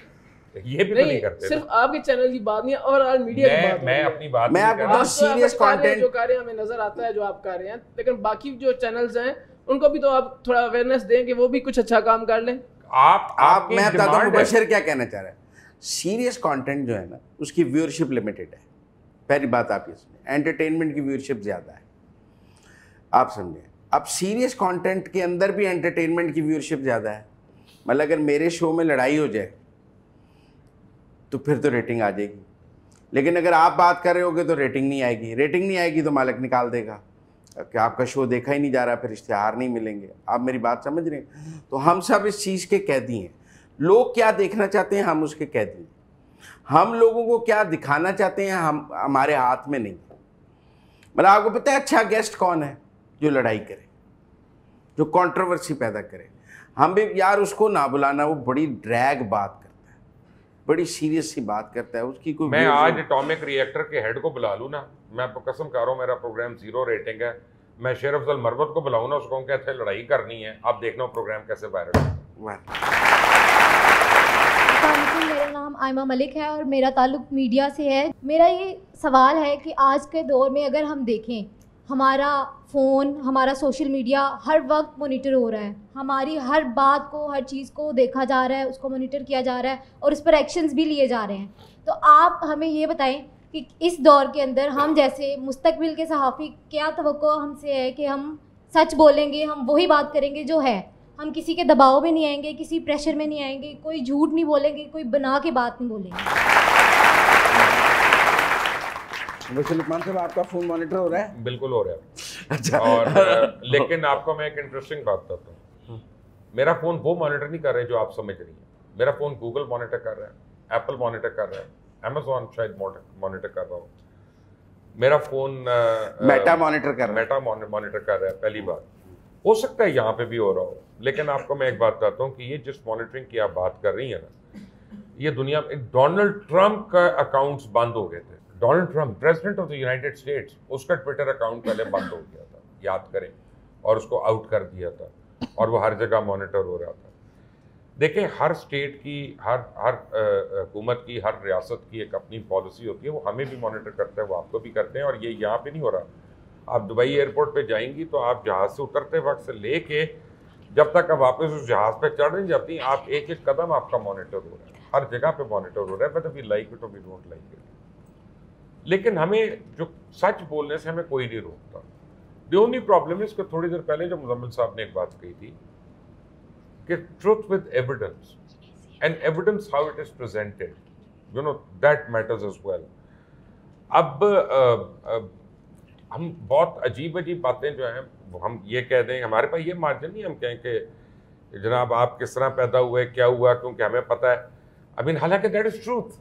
ये भी तो नहीं करते। सिर्फ आपके चैनल की बात नहीं है, ओवरऑल मीडिया की बात मैं अपनी बात मैं आपको तो सीरियस कंटेंट जो कर रहे हैं हमें नजर आता है जो आप कर रहे हैं, लेकिन बाकी जो चैनल्स हैं उनको भी तो आप थोड़ा अवेयरनेस दें कि वो भी कुछ अच्छा काम कर लें। आप मैं बताता हूँ मुबशर क्या कहना चाह रहा है। सीरियस कंटेंट जो है ना उसकी व्यूअरशिप लिमिटेड है, पहली बात आप ये सुनिए। एंटरटेनमेंट की व्यूअरशिप ज़्यादा है, आप समझे। अब सीरियस कंटेंट के अंदर भी एंटरटेनमेंट की व्यूअरशिप ज़्यादा है। मतलब अगर मेरे शो में लड़ाई हो जाए तो फिर तो रेटिंग आ जाएगी, लेकिन अगर आप बात कर रहे होगे तो रेटिंग नहीं आएगी। रेटिंग नहीं आएगी तो मालिक निकाल देगा कि आपका शो देखा ही नहीं जा रहा, फिर इश्तिहार नहीं मिलेंगे। आप मेरी बात समझ रहे हैं? तो हम सब इस चीज़ के कैदी हैं। लोग क्या देखना चाहते हैं हम उसके कैदी हैं। हम लोगों को क्या दिखाना चाहते हैं हम हमारे हाथ में नहीं। मतलब आपको पता है अच्छा गेस्ट कौन है? जो लड़ाई करे, जो कंट्रोवर्सी पैदा करे। हम भी यार उसको ना बुलाना, वो बड़ी ड्रैग बात करता है, बड़ी सीरियस सी बात करता है, उसकी कोई। मैं आज एटॉमिक रिएक्टर के हेड को बुला लूँ ना, मैं आपको कसम कर रहा हूँ, मेरा प्रोग्राम 0 रेटिंग है। मैं शेर अफजल मरवत को बुलाऊँ ना, उसको कहते हैं लड़ाई करनी है, आप देखना प्रोग्राम कैसे वायरल होगा। मेरा नाम आयमा मलिक है और मेरा ताल्लुक मीडिया से है। मेरा ये सवाल है कि आज के दौर में अगर हम देखें, हमारा फ़ोन, हमारा सोशल मीडिया हर वक्त मॉनिटर हो रहा है, हमारी हर बात को, हर चीज़ को देखा जा रहा है, उसको मॉनिटर किया जा रहा है और उस पर एक्शंस भी लिए जा रहे हैं। तो आप हमें ये बताएं कि इस दौर के अंदर हम जैसे मुस्तकबिल के सहाफ़ी क्या तवक्को हमसे है कि हम सच बोलेंगे, हम वही बात करेंगे जो है, हम किसी के दबाव में नहीं आएंगे, किसी प्रेशर में नहीं आएंगे, कोई झूठ नहीं बोलेंगे, कोई बना के बात नहीं बोलेंगे। लुकमान साहब आपका फ़ोन मॉनिटर हो रहा है? बिल्कुल हो रहा है। अच्छा। और लेकिन आपको मैं एक इंटरेस्टिंग बात बताता हूँ, मेरा फ़ोन वो मॉनिटर नहीं कर रहे जो आप समझ रही हैं। मेरा फ़ोन गूगल मॉनिटर कर रहा है, एप्पल मॉनिटर कर रहा है, अमेज़ॉन शायद मॉनिटर कर रहा हो, मेरा फ़ोन मेटा मॉनिटर कर रहा है। मेटा मॉनिटर कर रहा है। पहली बात, हो सकता है यहाँ पे भी हो रहा हो, लेकिन आपको मैं एक बात बताता हूँ कि ये जिस मॉनिटरिंग की आप बात कर रही हैं ना, ये दुनिया में डोनाल्ड ट्रंप का अकाउंट्स बंद हो गए थे। Donald Trump president of the United states, उसका ट्विटर अकाउंट पहले बंद हो गया था, याद करें, और उसको आउट कर दिया था और वो हर जगह मॉनिटर हो रहा था। देखें, हर स्टेट की, हर हुकूमत की, हर रियासत की एक अपनी पॉलिसी होती है, वो हमें भी मॉनिटर करते हैं, वो आपको भी करते हैं। और ये यहाँ पे नहीं हो रहा। आप दुबई एयरपोर्ट पे जाएंगी तो आप जहाज़ से उतरते वक्त से लेके जब तक आप वापस उस जहाज़ पे चढ़ नहीं जाती, आप एक एक कदम आपका मॉनिटर हो रहा है, हर जगह पे मॉनिटर हो रहा है, बट वी लाइक इट और वी डोंट लाइक इट। लेकिन हमें जो सच बोलने से हमें कोई नहीं रोकता। द ओनली प्रॉब्लम इज, थोड़ी देर पहले जो मुजम्मिल साहब ने एक बात कही थी कि truth with evidence and evidence how it is presented, you know, that matters as well. अब हम बहुत अजीब अजीब बातें जो हैं हम ये कह दें, हमारे पास ये मार्जिन नहीं हम कहें कि जनाब आप किस तरह पैदा हुए, क्या हुआ, क्योंकि हमें पता है। आई मीन, हालांकि that is truth,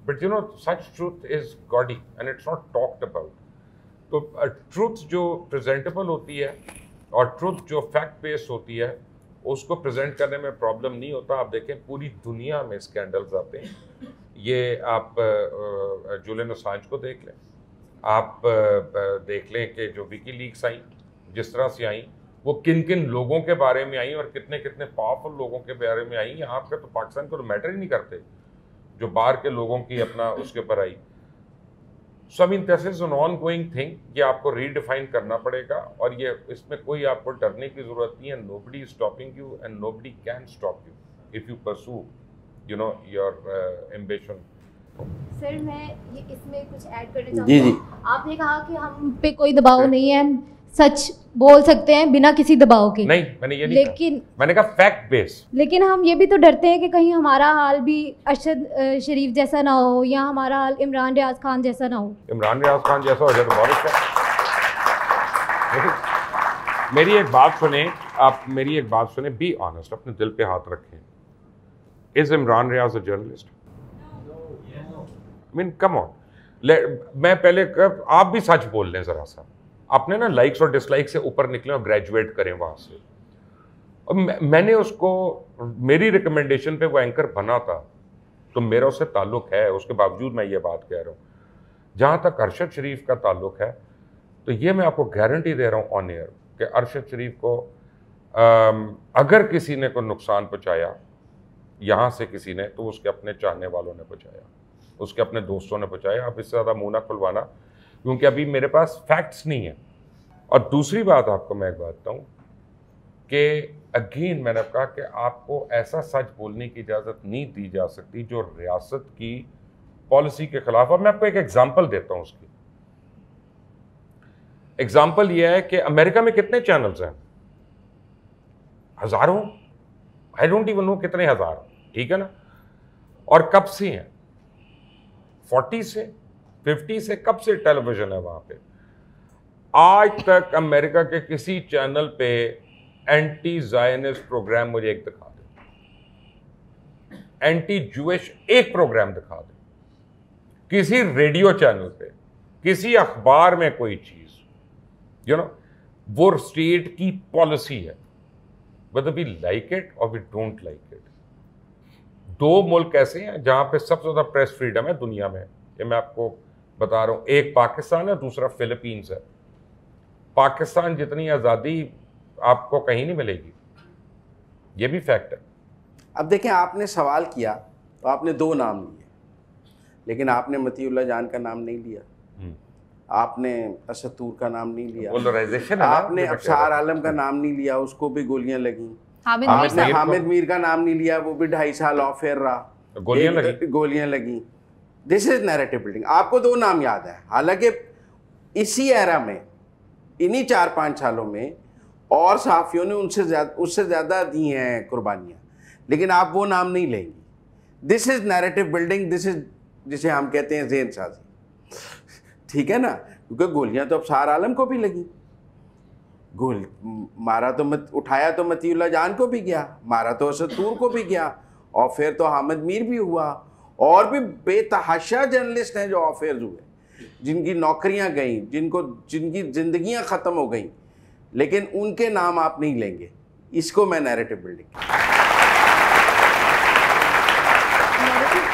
but you know such truth is gaudy and it's not talked about. तो ट्रूथ जो प्रेजेंटेबल होती है और ट्रूथ जो फैक्ट बेस्ड होती है, उसको प्रेजेंट करने में प्रॉब्लम नहीं होता। आप देखें पूरी दुनिया में स्कैंडल्स आते हैं। ये आप जुलियन असांज को देख लें, आप देख लें कि जो विकीलीक्स आई, जिस तरह से आई, वो किन किन लोगों के बारे में आई और कितने कितने पावरफुल लोगों के बारे में आई। यहाँ पे तो पाकिस्तान को तो मैटर ही नहीं करते, जो बाहर के लोगों की अपना उसके ऊपर आई। So I mean this is an ongoing thing, ये आपको रीडिफाइन करना पड़ेगा और ये इसमें कोई आपको डरने की जरूरत नहीं है। Nobody is stopping you and nobody can stop you if you pursue you know your ambition. Sir, मैं ये इसमें कुछ ऐड करना जी चाहूँगी। जी। आपने कहा कि हम पे कोई दबाव नहीं है, हम सच बोल सकते हैं बिना किसी दबाव के। नहीं, मैंने ये नहीं लेकिन कहा। मैंने कहा फैक्ट बेस। लेकिन हम ये भी तो डरते हैं कि कहीं हमारा हाल भी अरशद शरीफ जैसा ना हो या हमारा हाल इमरान रियाज खान जैसा ना हो। इमरान रियाज खान जैसा हो जाए तो बहुत अच्छा। मेरी एक बात सुने, आप मेरी एक बात सुने, बी ऑनेस्ट, अपने दिल पे हाथ रखें। Is Imran Riaz a journalist? I mean come on, मैं पहले आप भी सच बोल लें जरा सा, अपने ना लाइक्स और डिसलाइक से ऊपर निकलें और ग्रेजुएट करें वहाँ से। और मैंने उसको, मेरी रिकमेंडेशन पे वो एंकर बना था, तो मेरा उससे ताल्लुक़ है, उसके बावजूद मैं ये बात कह रहा हूँ। जहाँ तक अरशद शरीफ का ताल्लुक़ है, तो ये मैं आपको गारंटी दे रहा हूँ ऑन एयर कि अरशद शरीफ को अगर किसी ने को नुकसान पहुँचाया यहाँ से किसी ने, तो उसके अपने चाहने वालों ने पहुँचाया, उसके अपने दोस्तों ने पहुँचाया। अब इससे ज़्यादा मुँह ना खुलवाना, क्योंकि अभी मेरे पास फैक्ट्स नहीं है। और दूसरी बात आपको मैं एक बात बताऊँ कि अगेन मैंने कहा कि आपको ऐसा सच बोलने की इजाज़त नहीं दी जा सकती जो रियासत की पॉलिसी के खिलाफ। अब मैं आपको एक एग्जांपल देता हूँ उसकी। एग्जांपल यह है कि अमेरिका में कितने चैनल्स हैं? हज़ारों, आई डोंट इवन नो कितने हज़ार, ठीक है ना। और कब से हैं? 40 से 50 से कब से टेलीविज़न है वहाँ पे? आज तक अमेरिका के किसी चैनल पे एंटी ज़ायनिस्ट प्रोग्राम मुझे एक दिखा दे, एंटी जूइश एक प्रोग्राम दिखा दे, किसी रेडियो चैनल पे, किसी अखबार में कोई चीज़, यू नो, वो स्टेट की पॉलिसी है, whether we like it or we don't like it। दो मुल्क ऐसे हैं जहां पे सबसे ज़्यादा प्रेस फ्रीडम है दुनिया में, ये मैं आपको बता रहा हूँ। एक पाकिस्तान है, दूसरा फिलीपींस है। पाकिस्तान जितनी आज़ादी आपको कहीं नहीं मिलेगी, ये भी फैक्ट है। अब देखें, आपने सवाल किया तो आपने दो नाम लिए, लेकिन आपने मतीउल्लाह जान का नाम नहीं लिया, आपने असद तूर का नाम नहीं लिया, आपने अफसार आलम का नाम नहीं लिया, उसको भी गोलियां लगी। आपने हामिद मीर का नाम नहीं लिया, वो भी 2.5 साल ऑफ एयर रहा, गोलियां लगी। This is narrative building. आपको दो नाम याद है, हालांकि इसी एरा में, इन्हीं 4-5 सालों में और सहाफ़ियों ने उससे ज़्यादा दी हैं कुर्बानियाँ, लेकिन आप वो नाम नहीं लेंगे। This is narrative building, this is जिसे हम कहते हैं ज़हन साजी, ठीक है ना। क्योंकि गोलियां तो अफसार आलम को भी लगी, गोल मारा तो उठाया तो मतीउल्लाह जान को भी गया, मारा तो असद तूर को भी गया, और फिर तो हामिद मीर भी हुआ, और भी बेतहाशा जर्नलिस्ट हैं जो ऑफेयर्स हुए, जिनकी नौकरियां गई, जिनकी जिंदगियां ख़त्म हो गई, लेकिन उनके नाम आप नहीं लेंगे। इसको मैं नैरेटिव बिल्डिंग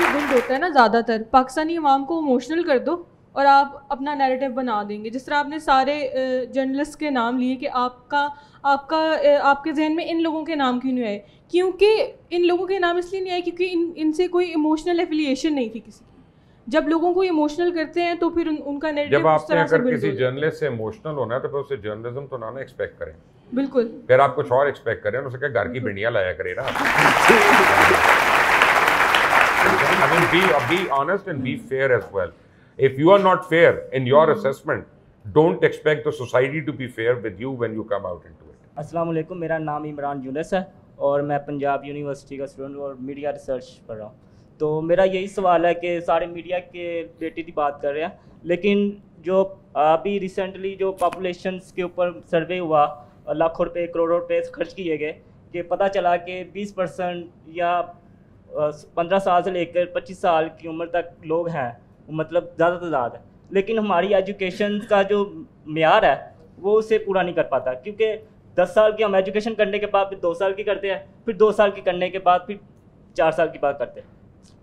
बिल्ड होता है ना, ज़्यादातर पाकिस्तानी अवाम को इमोशनल कर दो और आप अपना नैरेटिव बना देंगे। जिस तरह आपने सारे जर्नलिस्ट के नाम लिए कि आपके जहन में इन लोगों के नाम क्यों नहीं आए? क्योंकि इन लोगों के नाम इसलिए नहीं आए क्योंकि इनसे कोई इमोशनल एफिलिएशन नहीं थी किसी की। जब लोगों को इमोशनल करते हैं तो फिर उनका नैरेटिव जब आपने अगर किसी जर्नलिस्ट से इमोशनल होना है तो फिर उससे जर्नलिज्म तो ना एक्सपेक्ट करें। बिल्कुल, फिर आप कुछ और एक्सपेक्ट करें, उससे क्या घर की भिंडियां लाया करे ना। I mean, be honest and be fair as well. If you are not fair in your assessment, don't expect the society to be fair with you when you come out into it. अस्सलाम वालेकुम, मेरा नाम इमरान यूनुस है और मैं Punjab university का student और media research पढ़ रहा हूँ। तो मेरा यही सवाल है कि सारे मीडिया के रिलेटेड ही बात कर रहे हैं, लेकिन जो अभी रिसेंटली जो पॉपुलेशंस के ऊपर सर्वे हुआ, लाखों रुपए करोड़ों रुपए खर्च किए गए, कि पता चला कि 20% या 15 साल से लेकर 25 साल की उम्र तक लोग हैं, मतलब ज़्यादा से ज़्यादा, लेकिन हमारी एजुकेशन का जो मेयार है वो उसे पूरा नहीं कर पाता। क्योंकि 10 साल की हम एजुकेशन करने के बाद फिर 2 साल की करते हैं, फिर 2 साल की करने के बाद फिर 4 साल की बात करते हैं।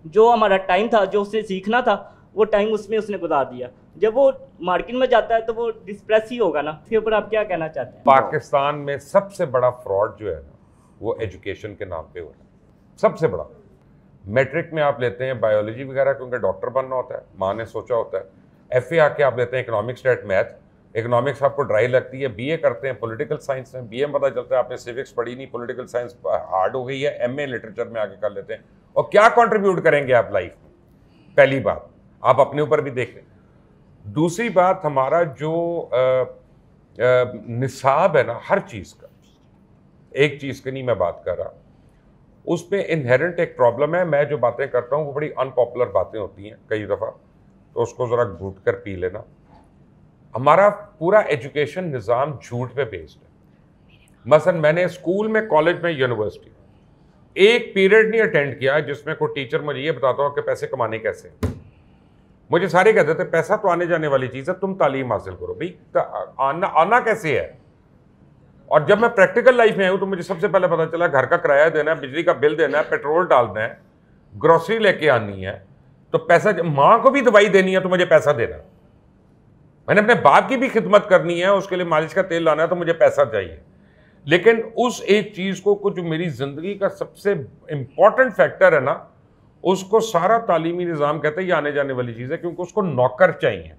जो हमारा टाइम था, जो उसे सीखना था, वो टाइम उसने गुजार दिया। जब वो मार्केट में जाता है तो वो डिस्प्रेस ही होगा ना। इसके ऊपर आप क्या कहना चाहते हैं? पाकिस्तान में सबसे बड़ा फ्रॉड जो है ना, वो एजुकेशन के नाम पे हो रहा है, सबसे बड़ा। मैट्रिक में आप लेते हैं बायोलॉजी वगैरह, क्योंकि डॉक्टर बनना होता है, माँ ने सोचा होता है। FA आके आप लेते हैं इकोनॉमिक्स, स्टैट, मैथ। इकोनॉमिक्स आपको ड्राई लगती है। BA करते हैं पॉलिटिकल साइंस में, BA में पता चलता है आपने सिविक्स पढ़ी नहीं, पॉलिटिकल साइंस हार्ड हो गई है, MA लिटरेचर में आगे कर लेते हैं। और क्या कंट्रीब्यूट करेंगे आप लाइफ में? पहली बात आप अपने ऊपर भी देख लें। दूसरी बात, हमारा जो निसाब है ना हर चीज़ का, एक चीज़ की नहीं मैं बात कर रहा, उस पर इनहेरेंट एक प्रॉब्लम है। मैं जो बातें करता हूँ वो बड़ी अनपॉपुलर बातें होती हैं कई दफ़ा, तो उसको ज़रा घूट कर पी लेना। हमारा पूरा एजुकेशन निज़ाम झूठ पे बेस्ड है। मसलन मैंने स्कूल में, कॉलेज में, यूनिवर्सिटी एक पीरियड नहीं अटेंड किया जिसमें कोई टीचर मुझे ये बताता हो कि पैसे कमाने कैसे। मुझे सारे कहते थे पैसा तो आने जाने वाली चीज़ है, तुम तालीम हासिल करो। भाई आना कैसे है? और जब मैं प्रैक्टिकल लाइफ में आया हूँ तो मुझे सबसे पहले पता चला घर का किराया देना है, बिजली का बिल देना है, पेट्रोल डालना है, ग्रोसरी लेके आनी है तो पैसा, माँ को भी दवाई देनी है तो मुझे पैसा देना, मैंने अपने बाप की भी खिदमत करनी है, उसके लिए मालिश का तेल लाना है तो मुझे पैसा चाहिए। लेकिन उस एक चीज़ को जो मेरी ज़िंदगी का सबसे इम्पॉर्टेंट फैक्टर है ना, उसको सारा तालीमी निज़ाम कहते हैं ये आने जाने वाली चीज़ है, क्योंकि उसको नौकर चाहिए।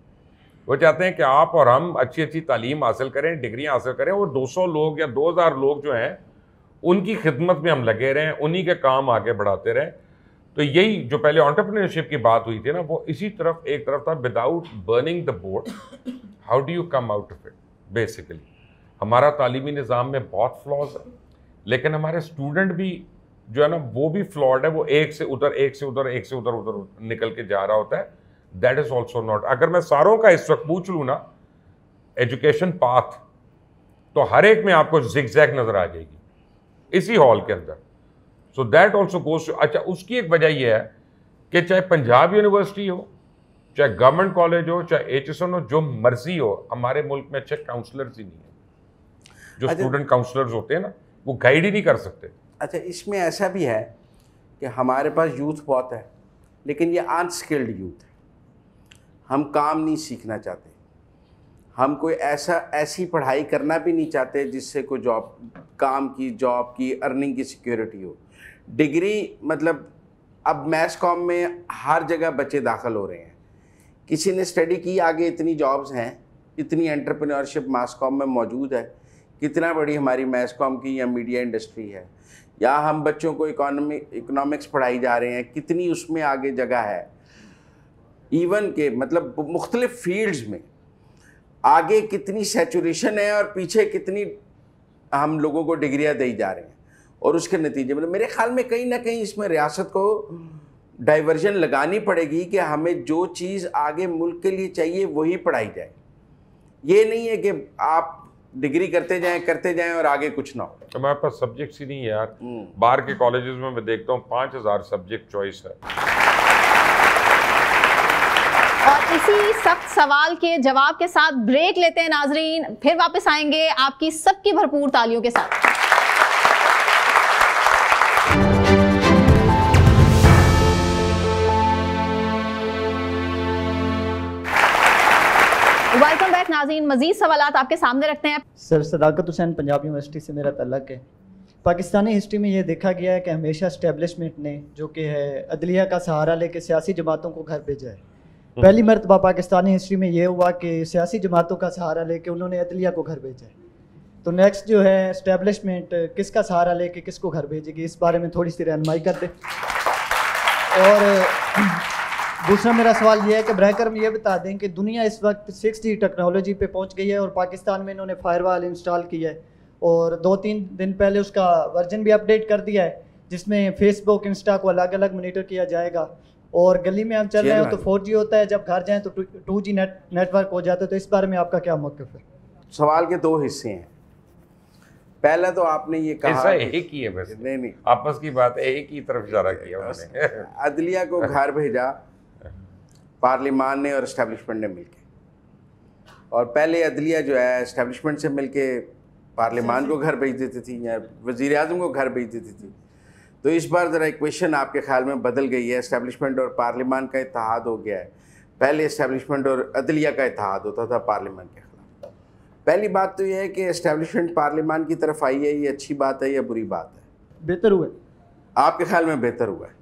वो चाहते हैं कि आप और हम अच्छी अच्छी तालीम हासिल करें, डिग्रियाँ हासिल करें, और 200 लोग या 2000 लोग जो हैं उनकी खिदमत में हम लगे रहें, उन्हीं के काम आगे बढ़ाते रहें। तो यही जो पहले एंटरप्रेन्योरशिप की बात हुई थी ना, वो इसी तरफ एक तरफ था, without burning the boat how do you come out of it. Basically हमारा तालीमी निज़ाम में बहुत फ्लॉज है, लेकिन हमारे स्टूडेंट भी जो है ना वो भी फ्लॉड है, वो एक से उधर एक से उधर एक से उधर उधर निकल के जा रहा होता है। दैट इज ऑल्सो नॉट, अगर मैं सारों का इस वक्त पूछ लूँ ना एजुकेशन पाथ, तो हर एक में आपको जिगजैग नजर आ जाएगी इसी हॉल के अंदर। So that also goes. अच्छा, उसकी एक वजह यह है कि चाहे पंजाब यूनिवर्सिटी हो, चाहे गवर्नमेंट कॉलेज हो, चाहे HSN हो, जो मर्जी हो, हमारे मुल्क में अच्छे काउंसलर्स ही नहीं है। जो स्टूडेंट काउंसलर्स होते हैं ना, वो गाइड ही नहीं कर सकते। अच्छा, इसमें ऐसा भी है कि हमारे पास यूथ बहुत है, लेकिन ये अनस्किल्ड यूथ है। हम काम नहीं सीखना चाहते, हम कोई ऐसी पढ़ाई करना भी नहीं चाहते जिससे कोई जॉब की अर्निंग की सिक्योरिटी हो। डिग्री मतलब अब मैस कॉम में हर जगह बच्चे दाखिल हो रहे हैं, किसी ने स्टडी की आगे, इतनी जॉब्स हैं, इतनी एंटरप्रेन्योरशिप मैस कॉम में मौजूद है, कितना बड़ी हमारी मैस कॉम की या मीडिया इंडस्ट्री है, या हम बच्चों को इकोनॉमिक्स पढ़ाई जा रहे हैं, कितनी उसमें आगे जगह है। इवन के मतलब मुख्तलिफ फील्ड्स में आगे कितनी सैचुरेशन है और पीछे कितनी हम लोगों को डिग्रियां दी जा रहे हैं। और उसके नतीजे में मेरे ख्याल में कहीं ना कहीं इसमें रियासत को डाइवर्जन लगानी पड़ेगी कि हमें जो चीज़ आगे मुल्क के लिए चाहिए वही पढ़ाई जाए। ये नहीं है कि आप डिग्री करते जाएं और आगे कुछ ना हो। हमारे पास सब्जेक्ट्स ही नहीं है यार। बाहर के कॉलेजेस में मैं देखता हूँ 5000 सब्जेक्ट चॉइस है। और इसी सख्त सवाल के जवाब के साथ ब्रेक लेते हैं नाजरीन, फिर वापस आएंगे आपकी सबकी भरपूर तालियों के साथ। वेलकम बैक नाज़रीन, मजीद सवालात आपके सामने रखते हैं। सर, सदाकत हुसैन, पंजाब यूनिवर्सिटी से मेरा तल्लक है। पाकिस्तानी हिस्ट्री में ये देखा गया है कि हमेशा इस्टेब्लिशमेंट ने जो कि है अदलिया का सहारा लेके सियासी जमातों को घर भेजा है। पहली मरतबा पाकिस्तानी हिस्ट्री में ये हुआ कि सियासी जमातों का सहारा लेके उन्होंने अदलिया को घर भेजा है। तो नेक्स्ट जो है इस्टेब्लिशमेंट किसका सहारा लेके किसको घर भेजेगी, इस बारे में थोड़ी सी रहनुमाई कर दे। और दूसरा मेरा सवाल ये है कि ब्रेकर में ये बता दें कि दुनिया इस वक्त 6G टेक्नोलॉजी पे पहुंच गई है और पाकिस्तान में इन्होंने फायरवॉल इंस्टॉल किया है और 2-3 दिन पहले उसका वर्जन भी अपडेट कर दिया है, जिसमें फेसबुक इंस्टा को अलग अलग मॉनिटर किया जाएगा। और गली में हम चल रहे हैं तो 4G होता है, जब घर जाएँ तो 2G नेटवर्क हो जाता है। तो इस बारे में आपका क्या मौक़िफ़ है? सवाल के 2 हिस्से हैं। पहला तो आपने ये कहा एक ही है, वैसे नहीं आपस की बात है, एक ही तरफ इशारा किया उन्होंने। अदलिया को घर भेजा पार्लिमान ने और इस्टेब्लिशमेंट ने मिलके, और पहले अदलिया जो है इस्टेब्लिशमेंट से मिलके पार्लिमान को घर भेज देती थी या वज़ीर आज़म को घर भेज देती थी। तो इस बार ज़रा इक्वेशन आपके ख्याल में बदल गई है, इस्टेब्लिशमेंट और पार्लिमान का इत्तेहाद हो गया है। पहले इस्टेब्लिशमेंट और अदलिया का इत्तेहाद होता था पार्लिमान के खिलाफ। पहली बात तो यह है कि इस्टेब्लिशमेंट पार्लिमान की तरफ आई है, ये अच्छी बात है या बुरी बात है? बेहतर हुआ। आपके ख्याल में बेहतर हुआ है?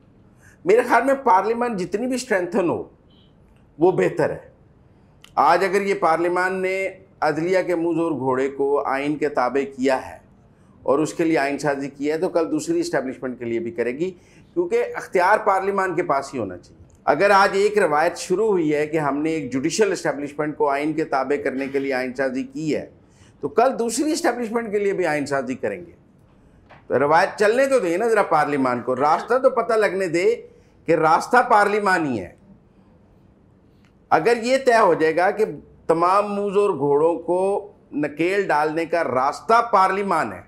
मेरे ख्याल में पार्लिमान जितनी भी स्ट्रेंथन हो वो बेहतर है। आज अगर ये पार्लिमान ने अदलिया के मुँह जोर घोड़े को आइन के ताबे किया है और उसके लिए आइन साजी किया है, तो कल दूसरी इस्टेब्लिशमेंट के लिए भी करेगी, क्योंकि अख्तियार पार्लिमान के पास ही होना चाहिए। अगर आज एक रवायत शुरू हुई है कि हमने एक जुडिशल इस्टेब्लिशमेंट को आइन के ताबे करने के लिए आइन साजी की है, तो कल दूसरी इस्टेब्लिशमेंट के लिए भी आइन साजी करेंगे। तो रवायत चलने तो दे ना ज़रा पार्लिमान को, रास्ता तो पता लगने दे कि रास्ता पार्लिमानी है। अगर ये तय हो जाएगा कि तमाम मुँह और घोड़ों को नकेल डालने का रास्ता पार्लिमान है,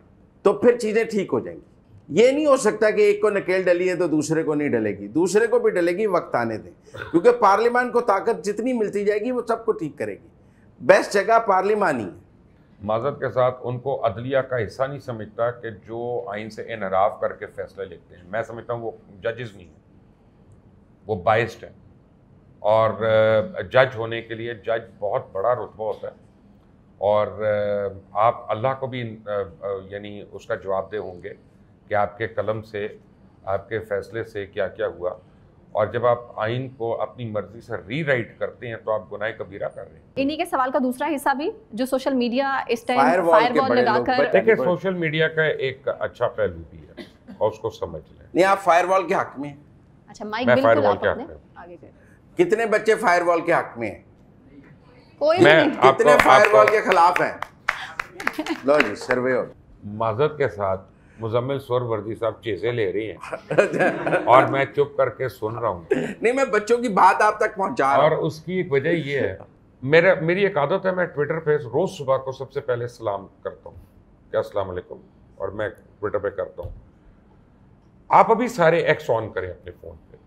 तो फिर चीज़ें ठीक हो जाएंगी। ये नहीं हो सकता कि एक को नकेल डली है तो दूसरे को नहीं डलेगी, दूसरे को भी डलेगी, वक्त आने दें, क्योंकि पार्लिमान को ताकत जितनी मिलती जाएगी वो सबको ठीक करेगी। बेस्ट जगह पार्लिमान ही है। माजरत के साथ उनको अदलिया का हिस्सा नहीं समझता कि जो आइन से इनहराफ करके फैसले लेते हैं। मैं समझता हूँ वो जजेस नहीं है, वो बाइस्ड है। और जज होने के लिए जज बहुत बड़ा रुतबा होता है, और आप अल्लाह को भी यानी उसका जवाबदेह होंगे कि आपके कलम से, आपके फ़ैसले से क्या क्या हुआ। और जब आप आइन को अपनी मर्जी से रीराइट करते हैं तो आप गुनाह कबीरा कर रहे हैं। इन्हीं के सवाल का दूसरा हिस्सा भी, जो सोशल मीडिया इस टाइम फायरवॉल लगाकर, देखिए सोशल मीडिया का एक अच्छा पहलू भी है और उसको समझ लें। नहीं, आप फायरवॉल के हक में हैं। अच्छा माइक मैं बिल्कुल फायरवॉल आप के हक अपने में। आगे करें। कितने बच्चे फायरवॉल के हक में हैं? कोई भी नहीं। कितने फायरवॉल के खिलाफ हैं? लो जी, सर्वे हो। माजरत के साथ मुजम्मिल सुहरवर्दी साहब चीज़ें ले रही हैं और मैं चुप करके सुन रहा हूँ। नहीं, मैं बच्चों की बात आप तक पहुँचा रहा हूँ। और उसकी एक वजह ये है, मेरी एक आदत है, मैं ट्विटर पे रोज़ सुबह को सबसे पहले सलाम करता हूँ, क्या अस्सलाम वालेकुम, और मैं ट्विटर पे करता हूँ। आप अभी सारे एक्स ऑन करें अपने फ़ोन पे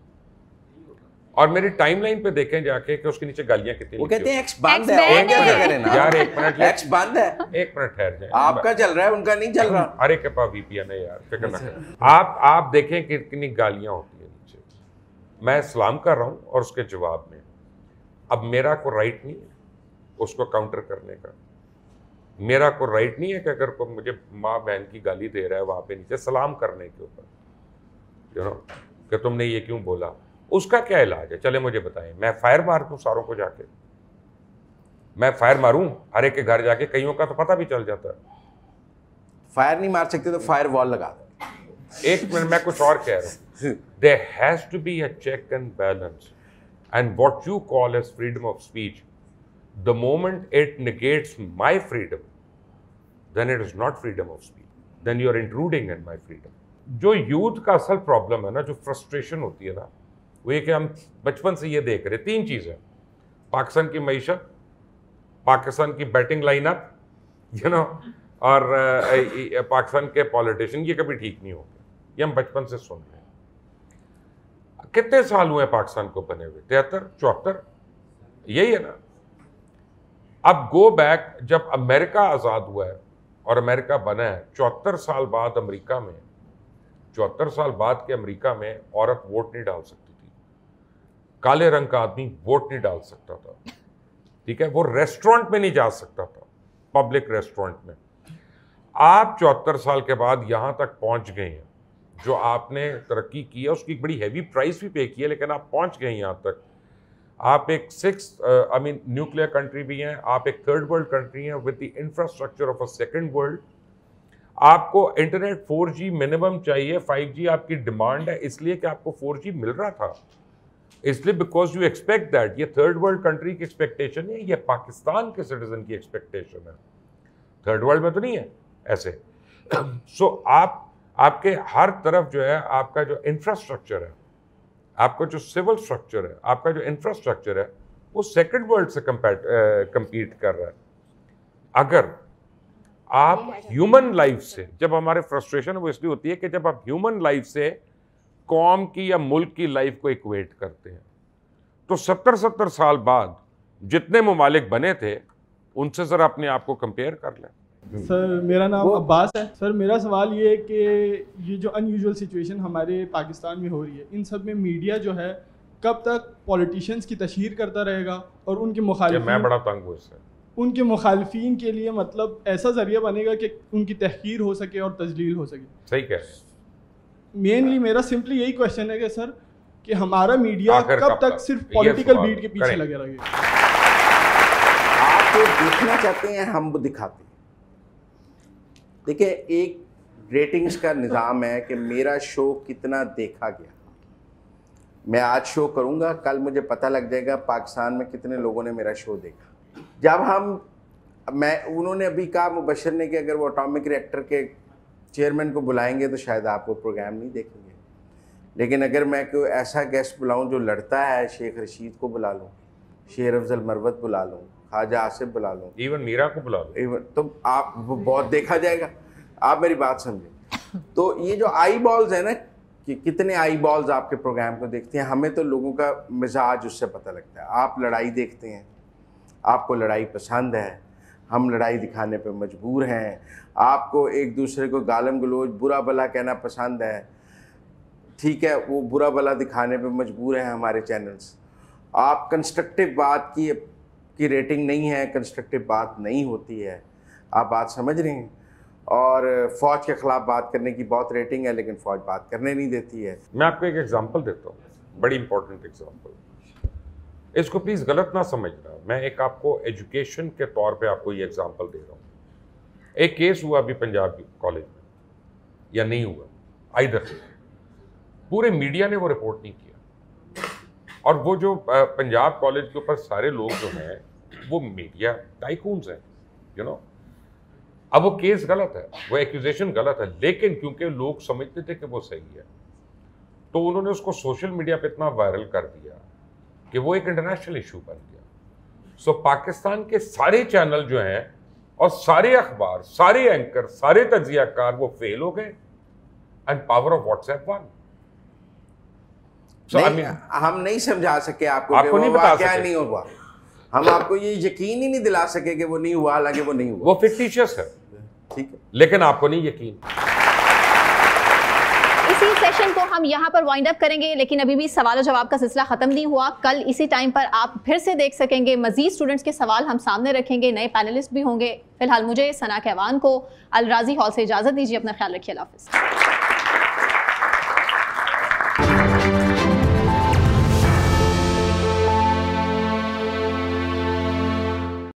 और मेरी टाइमलाइन पे देखें जाके कि उसके नीचे गालियां कितनी। वो कहते हैं एक्स बंद है, क्या करें ना यार, एक मिनट, एक्स बंद है, एक मिनट ठहर जाए। आपका चल रहा है, उनका नहीं चल रहा। अरे के पास VPN है यार, फिक्र ना करें। आप देखें कि कितनी गालियां होती है नीचे। मैं सलाम कर रहा हूँ और उसके जवाब में अब मेरा को राइट नहीं है उसको काउंटर करने का। मेरा को राइट नहीं है कि अगर कोई मुझे माँ बहन की गाली दे रहा है वहां पे नीचे सलाम करने के ऊपर, कि तुमने ये क्यों बोला, उसका क्या इलाज है? चले मुझे बताएं। मैं फायर मार दूं सारों को जाके? मैं फायर मारूं हर एक के घर जाके? कईयों का तो पता भी चल जाता है। फायर नहीं मार सकते तो फायर वॉल लगा दो। एक मिनट, मैं कुछ और कह रहा हूं। There has to be a check and balance, and what you call as freedom of speech, the moment it negates my freedom, then it is not freedom of speech, then you are intruding in my freedom. जो youth का असल problem है ना, जो frustration होती है ना, वो ये कि हम बचपन से ये देख रहे, तीन चीज़ें, पाकिस्तान की मईशत, पाकिस्तान की बैटिंग लाइनअप, और पाकिस्तान के पॉलिटिशियन, ये कभी ठीक नहीं होते। ये हम बचपन से सुन रहे हैं। कितने साल हुए पाकिस्तान को बने हुए? 73, 74, यही है ना। अब गो बैक, जब अमेरिका आज़ाद हुआ है और अमेरिका बना है, 74 साल बाद अमेरिका में, 74 साल बाद के अमेरिका में औरत वोट नहीं डाल सकती थी, काले रंग का आदमी वोट नहीं डाल सकता था, ठीक है, वो रेस्टोरेंट में नहीं जा सकता था, पब्लिक रेस्टोरेंट में। आप 74 साल के बाद यहाँ तक पहुँच गए हैं, जो आपने तरक्की की है उसकी बड़ी हैवी प्राइस भी पे की है, लेकिन आप पहुँच गए यहाँ तक। आप एक न्यूक्लियर कंट्री भी हैं, आप एक थर्ड वर्ल्ड कंट्री हैं with the infrastructure of a second world. आपको इंटरनेट 4G मिनिमम चाहिए, 5G आपकी डिमांड है इसलिए कि आपको 4G मिल रहा था, इसलिए बिकॉज यू एक्सपेक्ट दैट। ये थर्ड वर्ल्ड कंट्री की एक्सपेक्टेशन है, ये पाकिस्तान के सिटीजन की एक्सपेक्टेशन है, थर्ड वर्ल्ड में तो नहीं है ऐसे। सो आपके हर तरफ जो है, आपका जो इंफ्रास्ट्रक्चर है, आपका जो सिविल स्ट्रक्चर है, आपका जो इंफ्रास्ट्रक्चर है, वो सेकंड वर्ल्ड से कंपीट कर रहा है। अगर आप ह्यूमन लाइफ से, जब हमारे फ्रस्ट्रेशन वो इसलिए होती है कि जब आप ह्यूमन लाइफ से कौम की या मुल्क की लाइफ को इक्वेट करते हैं, तो 70 साल बाद जितने ममालिक बने थे उनसे ज़रा अपने आप को कंपेयर कर लें। सर मेरा नाम अब्बास है। सर मेरा सवाल ये है कि ये जो अनयूजुअल सिचुएशन हमारे पाकिस्तान में हो रही है, इन सब में मीडिया जो है कब तक पॉलिटिशियंस की तशहीर करता रहेगा और उनके मुखालिफिन, मैं बड़ा तंग हूँ इससे, उनके मुखालिफिन के लिए मतलब ऐसा जरिया बनेगा कि उनकी तहकीर हो सके और तजलील हो सके? सही कह रहे हैं। मेनली मेरा सिंपली यही क्वेश्चन है कि सर कि हमारा मीडिया कब तक सिर्फ पॉलिटिकल बीट के पीछे लगे रहेगा? आप जो देखना चाहते हैं हम वो दिखाते हैं। देखिए, एक रेटिंग्स का निज़ाम है कि मेरा शो कितना देखा गया। मैं आज शो करूंगा, कल मुझे पता लग जाएगा पाकिस्तान में कितने लोगों ने मेरा शो देखा। जब उन्होंने अभी कहा मुबशर ने कि अगर वो एटॉमिक रिएक्टर के चेयरमैन को बुलाएंगे तो शायद आप वो प्रोग्राम नहीं देखेंगे, लेकिन अगर मैं कोई ऐसा गेस्ट बुलाऊं जो लड़ता है, शेख रशीद को बुला लूँ, शेर अफजल मरवत बुला लूँ, ख्वाजा आसिफ बुला लूँ, इवन मीरा को बुला लूँ, तो आप वो बहुत देखा जाएगा। आप मेरी बात समझे। तो ये जो आई बॉल्स है ना, कि कितने आई बॉल्स आपके प्रोग्राम को देखते हैं, हमें तो लोगों का मिजाज उससे पता लगता है। आप लड़ाई देखते हैं, आपको लड़ाई पसंद है, हम लड़ाई दिखाने पे मजबूर हैं। आपको एक दूसरे को गालम गलोच बुरा भला कहना पसंद है, ठीक है, वो बुरा भला दिखाने पे मजबूर हैं हमारे चैनल्स। आप कंस्ट्रक्टिव बात की रेटिंग नहीं है, कंस्ट्रक्टिव बात नहीं होती है, आप बात समझ रहे हैं। और फ़ौज के ख़िलाफ़ बात करने की बहुत रेटिंग है, लेकिन फ़ौज बात करने नहीं देती है। मैं आपको एक एग्जांपल देता हूँ, बड़ी इंपॉर्टेंट एग्जांपल। इसको प्लीज़ गलत ना समझना, मैं एक आपको एजुकेशन के तौर पे आपको ये एग्जांपल दे रहा हूँ। एक केस हुआ अभी पंजाब कॉलेज में, या नहीं हुआ, आइदर पूरे मीडिया ने वो रिपोर्ट नहीं किया, और वो जो पंजाब कॉलेज के ऊपर सारे लोग जो हैं वो मीडिया टाइकून्स हैं, यू नो। अब वो केस गलत है, वो एक्यूजेशन गलत है, लेकिन क्योंकि लोग समझते थे कि वो सही है, तो उन्होंने उसको सोशल मीडिया पे इतना वायरल कर दिया कि वो एक इंटरनेशनल इशू बन गया। सो पाकिस्तान के सारे चैनल जो हैं और सारे अखबार, सारे एंकर, सारे तज्जियाकार वो फेल हो गए, and power of WhatsApp one. हम नहीं समझा सके आपको नहीं बता क्या सके, नहीं हुआ, हम आपको ये यकीन ही नहीं दिला सके कि वो नहीं हुआ, हालांकि वो नहीं हुआ, वो फिक्टिशियस है, ठीक है, लेकिन आपको नहीं यकीन। इसी सेशन को हम यहाँ पर वाइंड अप करेंगे, लेकिन अभी भी सवाल जवाब का सिलसिला खत्म नहीं हुआ। कल इसी टाइम पर आप फिर से देख सकेंगे, मजीद स्टूडेंट्स के सवाल हम सामने रखेंगे, नए पैनलिस्ट भी होंगे। फिलहाल मुझे सना कहवान को अल राजी हॉल से इजाजत दीजिए, अपना ख्याल रखिए, अल्लाह हाफिज़।